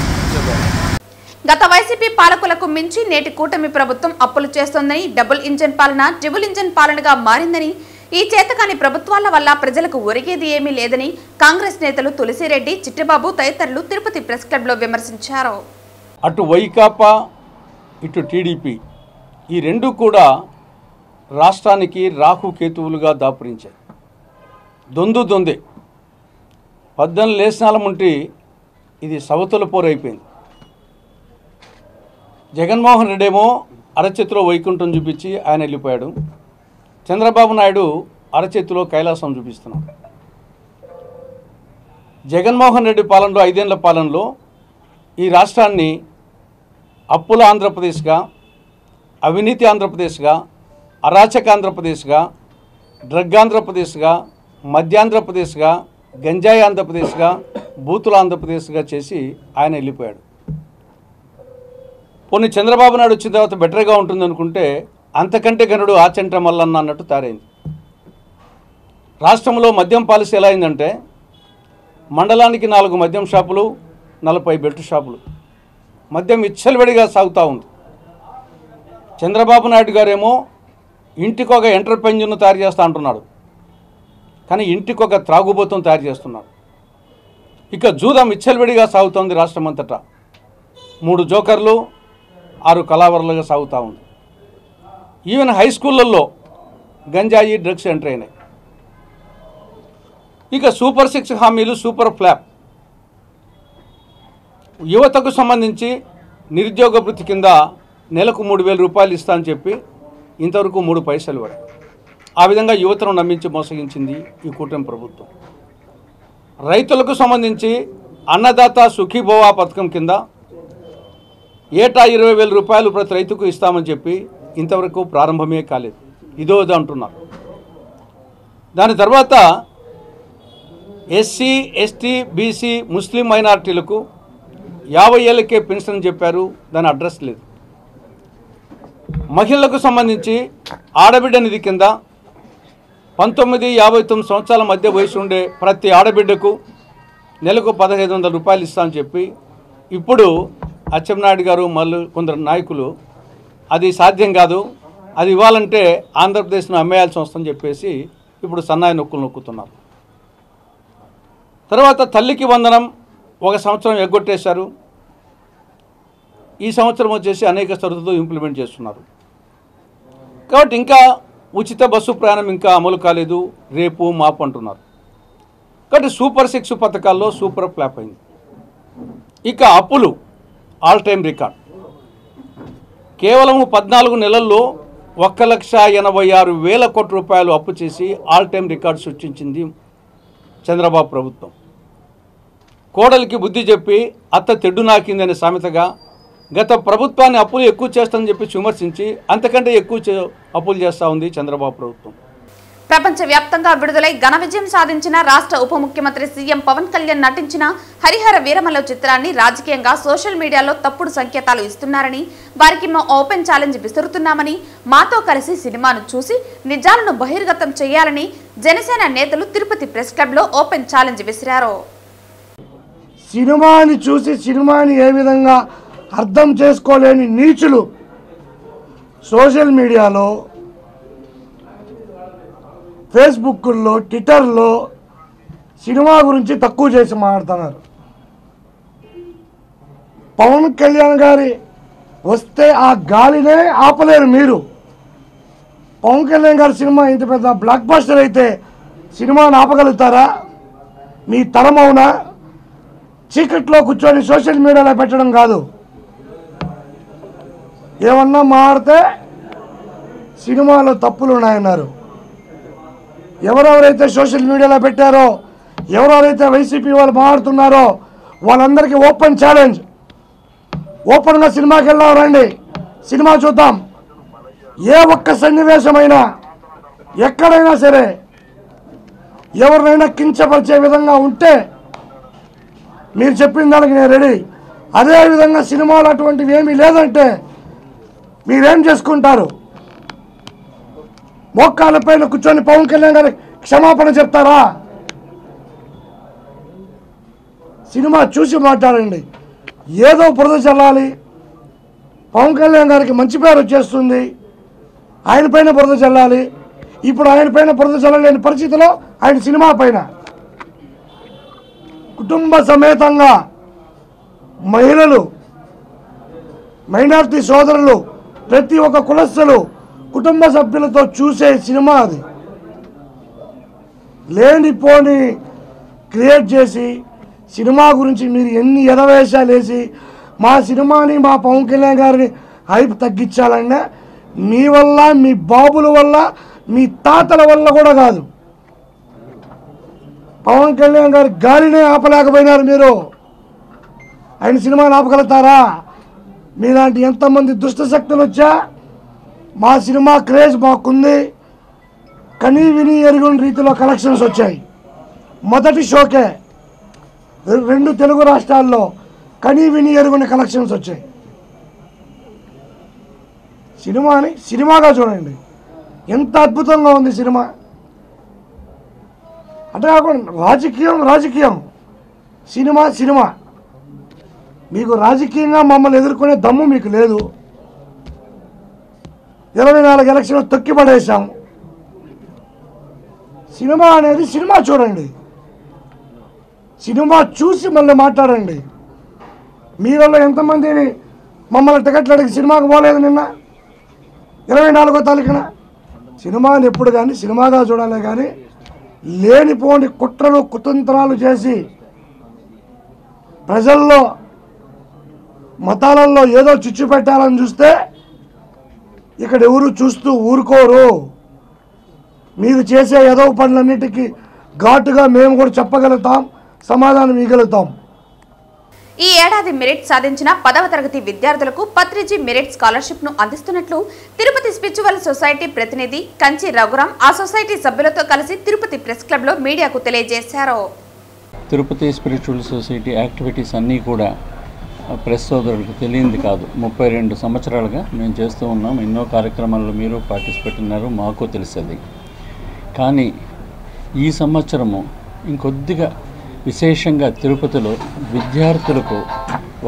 గత వైసీపీ పాలకులకు మించి నేటి కూటమి ప్రభుత్వం అప్పులు చేస్తోందని, డబుల్ ఇంజన్ పాలన ట్రిబుల్ ఇంజన్ పాలనగా మారిందని, ఈ చేతకాని ప్రభుత్వాల వల్ల ప్రజలకు ఒరిగేది ఏమీ లేదని కాంగ్రెస్ నేతలు తులసిరెడ్డి, చిట్టిబాబు తదితరులు తిరుపతి ప్రెస్ క్లబ్లో విమర్శించారు. అటు వైకాపా ఇటు టీడీపీ ఈ రెండు కూడా రాష్ట్రానికి రాహుకేతువులుగా దాపురించాయి. దొందే 18 లేసనాల ముంటి ఇది సవతుల పోరైపోయింది. జగన్మోహన్ రెడ్డి ఏమో అరచేతిలో వైకుంఠం చూపించి ఆయన వెళ్ళిపోయాడు. చంద్రబాబు నాయుడు అరచేతిలో కైలాసం చూపిస్తున్నాడు. జగన్మోహన్ రెడ్డి పాలనలో 5 ఏళ్ల పాలనలో ఈ రాష్ట్రాన్ని అప్పుల ఆంధ్రప్రదేశ్గా, అవినీతి ఆంధ్రప్రదేశ్గా, అరాచక ఆంధ్రప్రదేశ్గా, డ్రగ్ ఆంధ్రప్రదేశ్గా, మధ్యాంధ్రప్రదేశ్గా, గంజాయి ఆంధ్రప్రదేశ్గా, బూతుల ఆంధ్రప్రదేశ్గా చేసి ఆయన వెళ్ళిపోయాడు. పోనీ చంద్రబాబు నాయుడు వచ్చిన తర్వాత బెటర్గా ఉంటుంది అనుకుంటే అంతకంటే గనుడు ఆచంట మల్లన్న అన్నట్టు తయారైంది. రాష్ట్రంలో మద్యం పాలసీ ఎలా అయిందంటే మండలానికి 4 మద్యం షాపులు, 40 బెల్ట్ షాపులు, మద్యం విచ్చలవిడిగా సాగుతూ ఉంది. చంద్రబాబు నాయుడు గారేమో ఇంటికొక ఎంటర్ప్రెన్యూర్ను తయారు చేస్తూ అంటున్నాడు, కానీ ఇంటికొక త్రాగుబోతం తయారు చేస్తున్నాడు. ఇక జూదం విచ్చలవిడిగా సాగుతోంది రాష్ట్రం అంతటా. 3 జోకర్లు, 6 కళావరులుగా సాగుతూ ఉంది. ఈవెన్ హై స్కూళ్ళల్లో గంజాయి, డ్రగ్స్ ఎంటర్ అయినాయి. ఇక సూపర్ 6 హామీలు, సూపర్ ఫ్లాప్. యువతకు సంబంధించి నిరుద్యోగ భృతి కింద నెలకు 3,000 రూపాయలు ఇస్తా అని చెప్పి ఇంతవరకు 3 పైసలు ఇవ్వరు. ఆ విధంగా యువతను నమ్మించి మోసగించింది ఈ కూటమి ప్రభుత్వం. రైతులకు సంబంధించి అన్నదాత సుఖీభవ పథకం కింద ఏటా 20,000 రూపాయలు ప్రతి రైతుకు ఇస్తామని చెప్పి ఇంతవరకు ప్రారంభమే కాలేదు. ఇదో అంటున్నారు. దాని తర్వాత ఎస్సీ, ఎస్టీ, బీసీ, ముస్లిం మైనారిటీలకు 50 ఏళ్ళకే పెన్షన్ చెప్పారు, దాని అడ్రస్ లేదు. మహిళలకు సంబంధించి ఆడబిడ్డ నిధి కింద 19-59 సంవత్సరాల మధ్య వయసు ఉండే ప్రతి ఆడబిడ్డకు నెలకు 1,500 రూపాయలు ఇస్తామని చెప్పి ఇప్పుడు అచ్చెన్నాయుడు గారు మళ్ళీ కొందరు నాయకులు అది సాధ్యం కాదు, అది ఇవ్వాలంటే ఆంధ్రప్రదేశ్ను అమ్మేయాల్సి వస్తుందని చెప్పేసి ఇప్పుడు సన్నాయి నొక్కులు నొక్కుతున్నారు. తర్వాత తల్లికి వందనం 1 సంవత్సరం ఎగ్గొట్టేశారు. ఈ సంవత్సరం వచ్చేసి అనేక షరతులు ఇంప్లిమెంట్ చేస్తున్నారు. కాబట్టి ఇంకా ఉచిత బస్సు ప్రయాణం ఇంకా అమలు కాలేదు, రేపు మాపు అంటున్నారు. కాబట్టి సూపర్ 6 పథకాల్లో సూపర్ ఫ్లాప్ అయింది. ఇక అప్పులు ఆల్ టైమ్ రికార్డ్. కేవలం 14 నెలల్లో 1,86,000 కోట్ల రూపాయలు అప్పు చేసి ఆల్ టైమ్ రికార్డు సృష్టించింది చంద్రబాబు ప్రభుత్వం. కోడలికి బుద్ధి చెప్పి అత్త తెడ్డు నాకిందనే సామెతగా గత ప్రభుత్వాన్ని అప్పులు ఎక్కువ చేస్తామని చెప్పి విమర్శించి అంతకంటే ఎక్కువ అప్పులు చేస్తూ ఉంది చంద్రబాబు ప్రభుత్వం. ప్రపంచవ్యాప్తంగా విడుదలై ఘన విజయం సాధించిన రాష్ట్ర ఉప ముఖ్యమంత్రి సీఎం పవన్ కళ్యాణ్ నటించిన హరిహర వీరమల్ల చిత్రాన్ని రాజకీయంగా సోషల్ మీడియాలో తప్పుడు సంకేతాలు ఇస్తున్నారని, వారికి మా ఓపెన్ ఛాలెంజ్ విసురుతున్నామని, మాతో కలిసి సినిమాను చూసి నిజాలను బహిర్గతం చేయాలని జనసేన నేతలు తిరుపతి ప్రెస్ క్లబ్ లో ఓపెన్ ఛాలెంజ్ విసిరారు. సినిమాని చూసి సినిమాని ఏ విధంగా అర్థం చేసుకోలేని నీచులు సోషల్ మీడియాలో, ఫేస్బుక్లో, ట్విట్టర్లో సినిమా గురించి తక్కువ చేసి మాట్లాడుతున్నారు. పవన్ కళ్యాణ్ గారి వస్తే ఆ గాలినే ఆపలేరు మీరు. పవన్ కళ్యాణ్ గారి సినిమా ఇంత పెద్ద బ్లాక్ బస్టర్ అయితే సినిమాను ఆపగలుగుతారా? మీ తరం అవునా? చీకట్లో కూర్చొని సోషల్ మీడియాలో పెట్టడం కాదు, ఏమన్నా మాడితే సినిమాలో తప్పులు ఉన్నాయన్నారు. ఎవరెవరైతే సోషల్ మీడియాలో పెట్టారో, ఎవరెవరైతే వైసీపీ వాళ్ళు మాట్లాడుతున్నారో వాళ్ళందరికీ ఓపెన్ ఛాలెంజ్. ఓపెన్గా సినిమాకి వెళ్దాం రండి, సినిమా చూద్దాం. ఏ ఒక్క సన్నివేశమైనా ఎక్కడైనా సరే ఎవరినైనా కించపరిచే విధంగా ఉంటే మీరు చెప్పిన దానికి నేను రెడీ. అదేవిధంగా సినిమాలు అటువంటివి ఏమీ లేదంటే మీరేం చేసుకుంటారు? మోకాళ్ళపైన కూర్చొని పవన్ కళ్యాణ్ గారికి క్షమాపణ చెప్తారా? సినిమా చూసి మాట్లాడండి. ఏదో బురద చల్లాలి, పవన్ కళ్యాణ్ గారికి మంచి పేరు వచ్చేస్తుంది, ఆయన పైన బురద చల్లాలి. ఇప్పుడు ఆయన పైన బురద చల్లలేని పరిస్థితిలో ఆయన సినిమా పైన కుటుంబ సమేతంగా మహిళలు, మైనారిటీ సోదరులు, ప్రతి ఒక్క కులస్తులు కుటుంబ సభ్యులతో చూసే సినిమా అది. లేనిపోని క్రియేట్ చేసి సినిమా గురించి మీరు ఎన్ని ఎదవేశాలు వేసి మా సినిమాని, మా పవన్ కళ్యాణ్ గారిని హైప్ తగ్గించాలన్నా మీ వల్ల, మీ బాబుల వల్ల, మీ తాతల వల్ల కూడా కాదు. పవన్ కళ్యాణ్ గారి గాలినే ఆపలేకపోయినారు మీరు. ఆయన సినిమాని ఆపగలుగుతారా? మీలాంటి ఎంతమంది దుష్ట శక్తులు వచ్చా మా సినిమా క్రేజ్ మాకుంది. కనీ విని ఎరుగుని రీతిలో కలెక్షన్స్ వచ్చాయి. మొదటి షోకే 2 తెలుగు రాష్ట్రాల్లో కనీ విని ఎరుగుని కలెక్షన్స్ వచ్చాయి. సినిమాని సినిమాగా చూడండి, ఎంత అద్భుతంగా ఉంది సినిమా. అంటే కాకుండా రాజకీయం, సినిమా. మీకు రాజకీయంగా మమ్మల్ని ఎదుర్కొనే దమ్ము మీకు లేదు. 24 ఎలక్షన్లు తొక్కిపడేశాం. సినిమా అనేది సినిమా చూడండి, సినిమా చూసి మళ్ళీ మాట్లాడండి. మీలో ఎంతమంది మమ్మల్ని టికెట్లు అడిగి సినిమాకి పోలేదు నిన్న 24వ తారీఖున? సినిమాని ఎప్పుడు కానీ సినిమాగా చూడాలి కానీ లేనిపోని కుట్రలు కుతంత్రాలు చేసి ప్రజల్లో, మతాలలో ఏదో చిచ్చు పెట్టాలని చూస్తే ఇక్కడ ఎవరు చూస్తూ ఊరుకోరు. మీరు చేసే ఏదో పనులన్నిటికీ ఘాటుగా మేము కూడా చెప్పగలుగుతాం, సమాధానం ఇవ్వగలుగుతాం. ఈ ఏడాది మెరిట్ సాధించిన 10వ తరగతి విద్యార్థులకు పత్రిజీ మెరిట్ స్కాలర్షిప్ ను అందిస్తున్నట్లు తిరుపతి స్పిరిచువల్ సొసైటీ ప్రతినిధి కంచి రఘురాం ఆ సొసైటీ సభ్యులతో కలిసి తిరుపతి ప్రెస్ క్లబ్ లో మీడియాకు తెలియజేశారు. తిరుపతి స్పిరిచువల్ సొసైటీ యాక్టివిటీస్ అన్నీ కూడా ప్రెస్ సోదరులకు తెలియంది కాదు. 32 సంవత్సరాలుగా మేము చేస్తూ ఉన్నాం. ఎన్నో కార్యక్రమాల్లో మీరు పార్టిసిపేట్ ఉన్నారు, మాకు తెలుస్తుంది. కానీ ఈ సంవత్సరము ఇంకొద్దిగా విశేషంగా తిరుపతిలో విద్యార్థులకు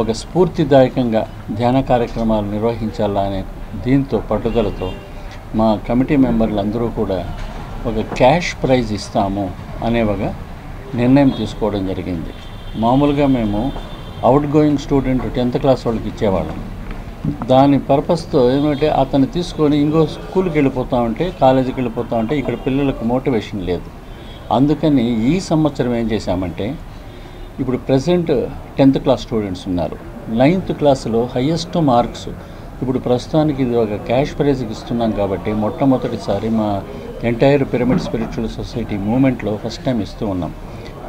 ఒక స్ఫూర్తిదాయకంగా ధ్యాన కార్యక్రమాలు నిర్వహించాలనే దీంతో పట్టుదలతో మా కమిటీ మెంబర్లు అందరూ కూడా ఒక క్యాష్ ప్రైజ్ ఇస్తాము అనే ఒక నిర్ణయం తీసుకోవడం జరిగింది. మామూలుగా మేము out going student 10th class వాళ్ళకి ఇచ్చేవాళ్ళం. దాని పర్పస్తో ఏమంటే అతను తీసుకొని ఇంకో స్కూల్కి వెళ్ళిపోతా ఉంటే, కాలేజీకి వెళ్ళిపోతా ఉంటే ఇక్కడ పిల్లలకు మోటివేషన్ లేదు. అందుకని ఈ సంవత్సరం ఏం చేశామంటే, ఇప్పుడు ప్రజెంట్ 10th క్లాస్ స్టూడెంట్స్ ఉన్నారు. 9th క్లాస్లో హయ్యెస్ట్ మార్క్స్ ఇప్పుడు ప్రస్తుతానికి ఇది ఒక క్యాష్ ప్రైజ్కి ఇస్తున్నాం కాబట్టి మొట్టమొదటిసారి మా ఎంటైర్ పిరమిడ్ స్పిరిచువల్ సొసైటీ మూమెంట్లో ఫస్ట్ టైం ఇస్తూ ఉన్నాం.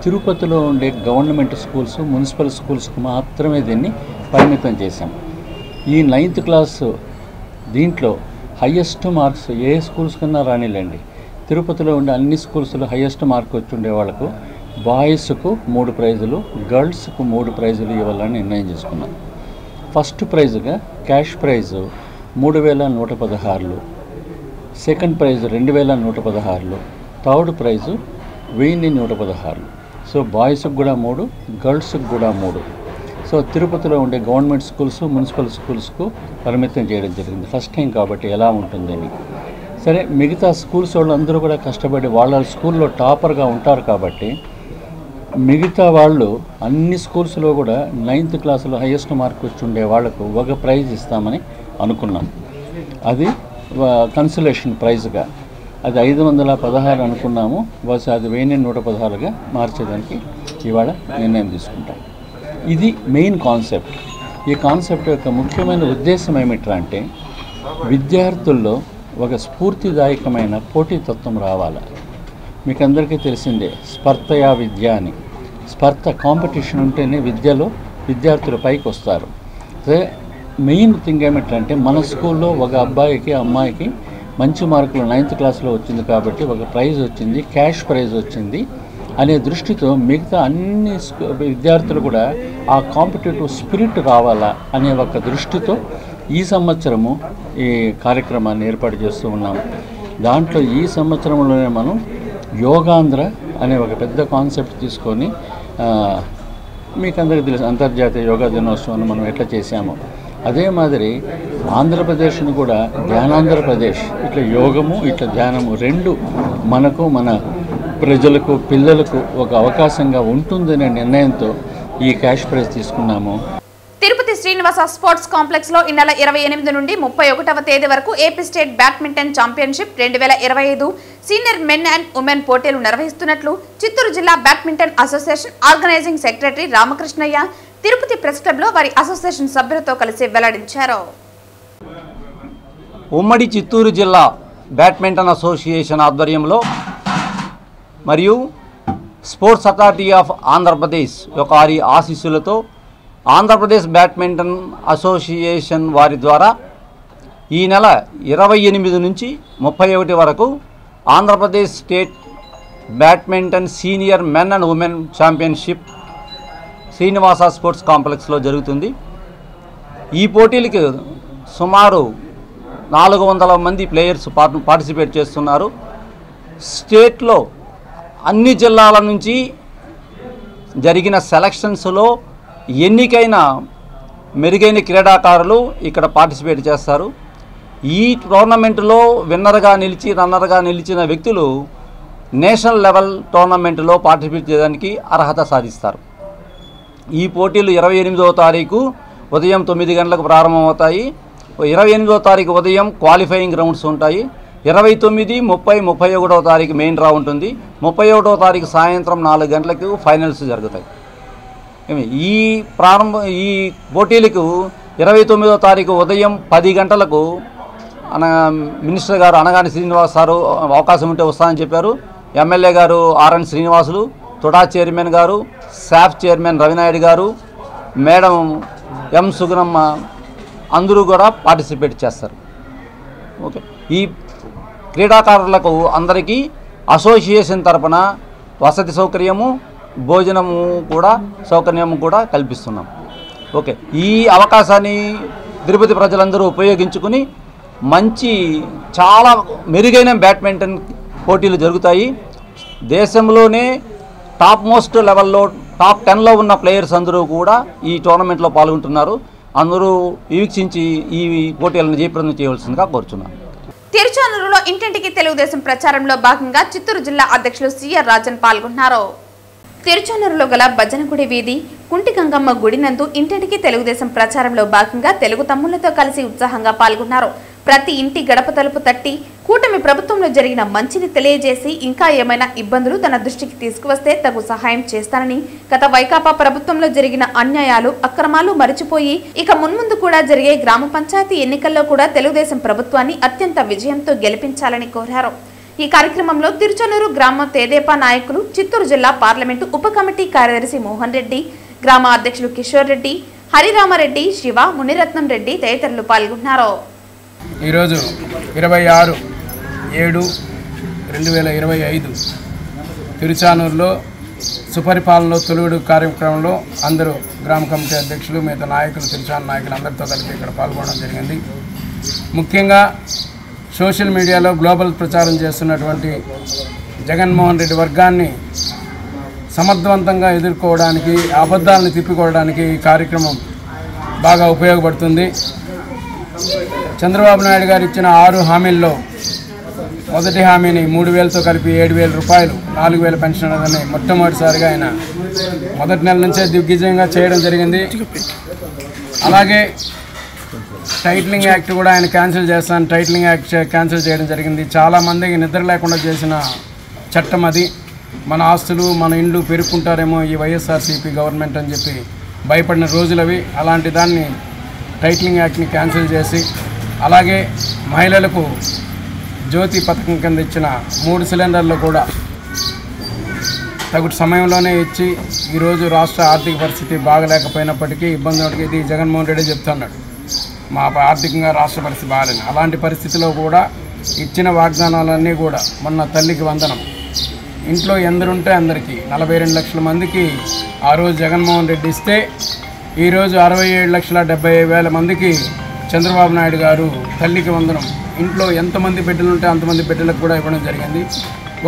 తిరుపతిలో ఉండే గవర్నమెంట్ స్కూల్స్, మున్సిపల్ స్కూల్స్కి మాత్రమే దీన్ని పరిమితం చేశాం. ఈ 9th క్లాస్ దీంట్లో హయ్యెస్ట్ మార్క్స్ ఏ స్కూల్స్ కన్నా రానిలేండి, తిరుపతిలో ఉండే అన్ని స్కూల్స్లో హయ్యెస్ట్ మార్క్ వచ్చి ఉండే వాళ్ళకు బాయ్స్కు 3 ప్రైజులు, గర్ల్స్కు 3 ప్రైజులు ఇవ్వాలని నిర్ణయం చేసుకున్నాం. ఫస్ట్ ప్రైజ్గా cash prize 3116, second prize 2116, third prize 1116. So బాయ్స్కి కూడా 3, గర్ల్స్కి కూడా 3. సో తిరుపతిలో ఉండే గవర్నమెంట్ స్కూల్స్, మున్సిపల్ స్కూల్స్కు పరిమితం చేయడం జరిగింది. ఫస్ట్ టైం కాబట్టి ఎలా ఉంటుందని. సరే, మిగతా స్కూల్స్ వాళ్ళందరూ కూడా కష్టపడి వాళ్ళ స్కూల్లో టాపర్గా ఉంటారు కాబట్టి మిగతా వాళ్ళు అన్ని స్కూల్స్లో కూడా 9th క్లాసులో హయ్యెస్ట్ మార్క్ వచ్చి ఉండే వాళ్లకు ఒక ప్రైజ్ ఇస్తామని అనుకున్నాం. అది కన్సలేషన్ ప్రైజ్గా అది 516 అనుకున్నాము. బస్ అది 1116గా మార్చేదానికి ఇవాళ నిర్ణయం తీసుకుంటాం. ఇది మెయిన్ కాన్సెప్ట్. ఈ కాన్సెప్ట్ యొక్క ముఖ్యమైన ఉద్దేశం ఏమిట్రా అంటే విద్యార్థుల్లో ఒక స్ఫూర్తిదాయకమైన పోటీతత్వం రావాలి. మీకు అందరికీ తెలిసిందే స్పర్ధయా విద్య అని. స్పర్ధ కాంపిటీషన్ ఉంటేనే విద్యలో విద్యార్థులు పైకి వస్తారు. అదే మెయిన్ థింగ్ ఏమిటంటే మన స్కూల్లో ఒక అబ్బాయికి అమ్మాయికి మంచి మార్కులు 9th క్లాస్లో వచ్చింది కాబట్టి ఒక ప్రైజ్ వచ్చింది, క్యాష్ ప్రైజ్ వచ్చింది అనే దృష్టితో మిగతా అన్ని విద్యార్థులు కూడా ఆ కాంపిటేటివ్ స్పిరిట్ రావాలా అనే ఒక దృష్టితో ఈ సంవత్సరము ఈ కార్యక్రమాన్ని ఏర్పాటు చేస్తూ ఉన్నాము. దాంట్లో ఈ సంవత్సరంలోనే మనం యోగాంధ్ర అనే ఒక పెద్ద కాన్సెప్ట్ తీసుకొని మీకు అందరికీ తెలుసు అంతర్జాతీయ యోగా దినోత్సవాన్ని మనం ఎట్లా చేశామో అదే మాదిరి ఆంధ్రప్రదేశ్ను కూడా ధ్యానాంధ్రప్రదేశ్, ఇట్లా యోగము ఇట్లా ధ్యానము రెండు మనకు మన ప్రజలకు పిల్లలకు ఒక అవకాశంగా ఉంటుందనే నిర్ణయంతో ఈ క్యాష్ ప్రైజ్ తీసుకున్నాము. తిరుపతి శ్రీనివాస స్పోర్ట్స్ కాంప్లెక్స్ లో ఈ నెల 28 నుండి 31వ తేదీ వరకు AP state badminton championship 2025 senior men and women పోటీలు నిర్వహిస్తున్నట్లు చిత్తూరు జిల్లా badminton association organising secretary Ramakrishnaiah Tirupati press club లో వారి అసోసియేషన్ సభ్యులతో కలిసి వెల్లడించారు. ఉమ్మడి చిత్తూరు జిల్లా బ్యాడ్మింటన్ అసోసియేషన్ ఆధ్వర్యంలో మరియు స్పోర్ట్స్ అథారిటీ ఆఫ్ ఆంధ్రప్రదేశ్ యొక్క వారి ఆశీస్సులతో ఆంధ్రప్రదేశ్ బ్యాడ్మింటన్ అసోసియేషన్ వారి ద్వారా ఈ నెల 28 నుంచి 31 వరకు Andhra Pradesh state badminton senior men and women championship Srinivasa sports కాంప్లెక్స్లో జరుగుతుంది. ఈ పోటీలకి సుమారు 400 మంది ప్లేయర్స్ పార్టిసిపేట్ చేస్తున్నారు. స్టేట్లో అన్ని జిల్లాల నుంచి జరిగిన సెలక్షన్స్లో ఎన్నికైన మెరుగైన క్రీడాకారులు ఇక్కడ పార్టిసిపేట్ చేస్తారు. ఈ టోర్నమెంటులో విన్నర్గా నిలిచి రన్నర్గా నిలిచిన వ్యక్తులు నేషనల్ లెవెల్ టోర్నమెంటులో పార్టిసిపేట్ చేయడానికి అర్హత సాధిస్తారు. ఈ పోటీలు 28వ తారీఖు ఉదయం 9 గంటలకు ప్రారంభమవుతాయి. 28వ తారీఖు ఉదయం క్వాలిఫైయింగ్ రౌండ్స్ ఉంటాయి. 29, 30, 31వ తారీఖు మెయిన్ డ్రా ఉంటుంది. 31వ తారీఖు సాయంత్రం 4 గంటలకు ఫైనల్స్ జరుగుతాయి. ఈ పోటీలకు 29వ తారీఖు ఉదయం 10 గంటలకు మినిస్టర్ గారు అనగాని శ్రీనివాస్ సారు అవకాశం ఉంటే వస్తానని చెప్పారు. ఎమ్మెల్యే గారు ఆర్ఎన్ శ్రీనివాసులు, తుడా చైర్మన్ గారు, శాఫ్ చైర్మన్ రవినాయుడు గారు, మేడం ఎం సుగుణమ్మ అందరూ కూడా పార్టిసిపేట్ చేస్తారు. ఓకే, ఈ క్రీడాకారులకు అందరికీ అసోసియేషన్ తరపున వసతి సౌకర్యము, భోజనము కూడా సౌకర్యము కూడా కల్పిస్తున్నాం. ఓకే, ఈ అవకాశాన్ని తిరుపతి ప్రజలందరూ ఉపయోగించుకుని మంచి చాలా మెరుగైన బ్యాడ్మింటన్ పోటీలు జరుగుతాయి. దేశంలోనే టాప్ మోస్ట్ లెవెల్లో టాప్ 10లో ఉన్న ప్లేయర్స్ అందరూ కూడా ఈ టోర్నమెంట్లో పాల్గొంటున్నారు. అందరూ వీక్షించి ఈ పోటీలను జయప్రదం చేయవలసిందిగా కోరుచున్నాను. తిరుచానూరులో ఇంటింటికి తెలుగుదేశం ప్రచారంలో భాగంగా చిత్తూరు జిల్లా అధ్యక్షులు సిఆర్ రాజన్ పాల్గొన్నారు. తిరుచానూరులో గల భజనగుడి వీధి కుంటి గంగమ్మ గుడి నందు ఇంటింటికి తెలుగుదేశం ప్రచారంలో భాగంగా తెలుగు తమ్ముళ్లతో కలిసి ఉత్సాహంగా పాల్గొన్నారు. ప్రతి ఇంటి గడప తలుపు తట్టి కూటమి ప్రభుత్వంలో జరిగిన మంచిని తెలియజేసి ఇంకా ఏమైనా ఇబ్బందులు తన దృష్టికి తీసుకువస్తే తగు సహాయం చేస్తానని, గత వైకాపా ప్రభుత్వంలో జరిగిన అన్యాయాలు అక్రమాలు మరిచిపోయి ఇక మున్ముందు కూడా జరిగే గ్రామ పంచాయతీ ఎన్నికల్లో కూడా తెలుగుదేశం ప్రభుత్వాన్ని అత్యంత విజయంతో గెలిపించాలని కోరారు. ఈ కార్యక్రమంలో తిరుచానూరు గ్రామ తెదేపా నాయకులు, చిత్తూరు జిల్లా పార్లమెంటు ఉప కమిటీ కార్యదర్శి మోహన్ రెడ్డి, గ్రామ అధ్యక్షులు కిషోర్ రెడ్డి, హరిరామరెడ్డి, శివ, మునిరత్నం రెడ్డి తదితరులు పాల్గొన్నారు. ఈరోజు 26/7/2023 2025 తిరుచానూరులో సుపరిపాలనలో తొలుగుడు కార్యక్రమంలో అందరూ గ్రామ కమిటీ అధ్యక్షులు, మిగతా నాయకులు, తిరుచానూరు నాయకులు అందరితో కలిపి ఇక్కడ పాల్గొనడం జరిగింది. ముఖ్యంగా సోషల్ మీడియాలో గ్లోబల్ ప్రచారం చేస్తున్నటువంటి జగన్మోహన్ రెడ్డి వర్గాన్ని సమర్థవంతంగా ఎదుర్కోవడానికి, అబద్ధాలను తిప్పికోవడానికి ఈ కార్యక్రమం బాగా ఉపయోగపడుతుంది. చంద్రబాబు నాయుడు గారు ఇచ్చిన 6 హామీల్లో మొదటి హామీని 3,000తో కలిపి 7,000 రూపాయలు, 4,000 పెన్షన్ అని మొట్టమొదటిసారిగా ఆయన మొదటి నెల నుంచే దిగ్విజయంగా చేయడం జరిగింది. అలాగే టైటిలింగ్ యాక్ట్ కూడా ఆయన క్యాన్సిల్ చేస్తాను, టైటిలింగ్ యాక్ట్ క్యాన్సిల్ చేయడం జరిగింది. చాలామందికి నిద్ర లేకుండా చేసిన చట్టం అది. మన ఆస్తులు, మన ఇండ్లు పెరుక్కుంటారేమో ఈ వైఎస్ఆర్సీపీ గవర్నమెంట్ అని చెప్పి భయపడిన రోజులవి. అలాంటి దాన్ని టైటిలింగ్ యాక్ట్ని క్యాన్సిల్ చేసి, అలాగే మహిళలకు జ్యోతి పథకం కింద ఇచ్చిన 3 సిలిండర్లు కూడా తగు సమయంలోనే ఇచ్చి, ఈరోజు రాష్ట్ర ఆర్థిక పరిస్థితి బాగలేకపోయినప్పటికీ ఇబ్బంది ఇది జగన్మోహన్ రెడ్డి చెప్తున్నాడు, మా ఆర్థికంగా రాష్ట్ర పరిస్థితి బాగాలేదు. అలాంటి పరిస్థితిలో కూడా ఇచ్చిన వాగ్దానాలన్నీ కూడా, మొన్న తల్లికి వందనం, ఇంట్లో ఎందరుంటే అందరికీ 42 లక్షల మందికి ఆ రోజు జగన్మోహన్ రెడ్డి ఇస్తే, ఈరోజు 67,70,000 మందికి చంద్రబాబు నాయుడు గారు తల్లికి వందనం, ఇంట్లో ఎంతమంది బిడ్డలు ఉంటే అంతమంది బిడ్డలకు కూడా ఇవ్వడం జరిగింది.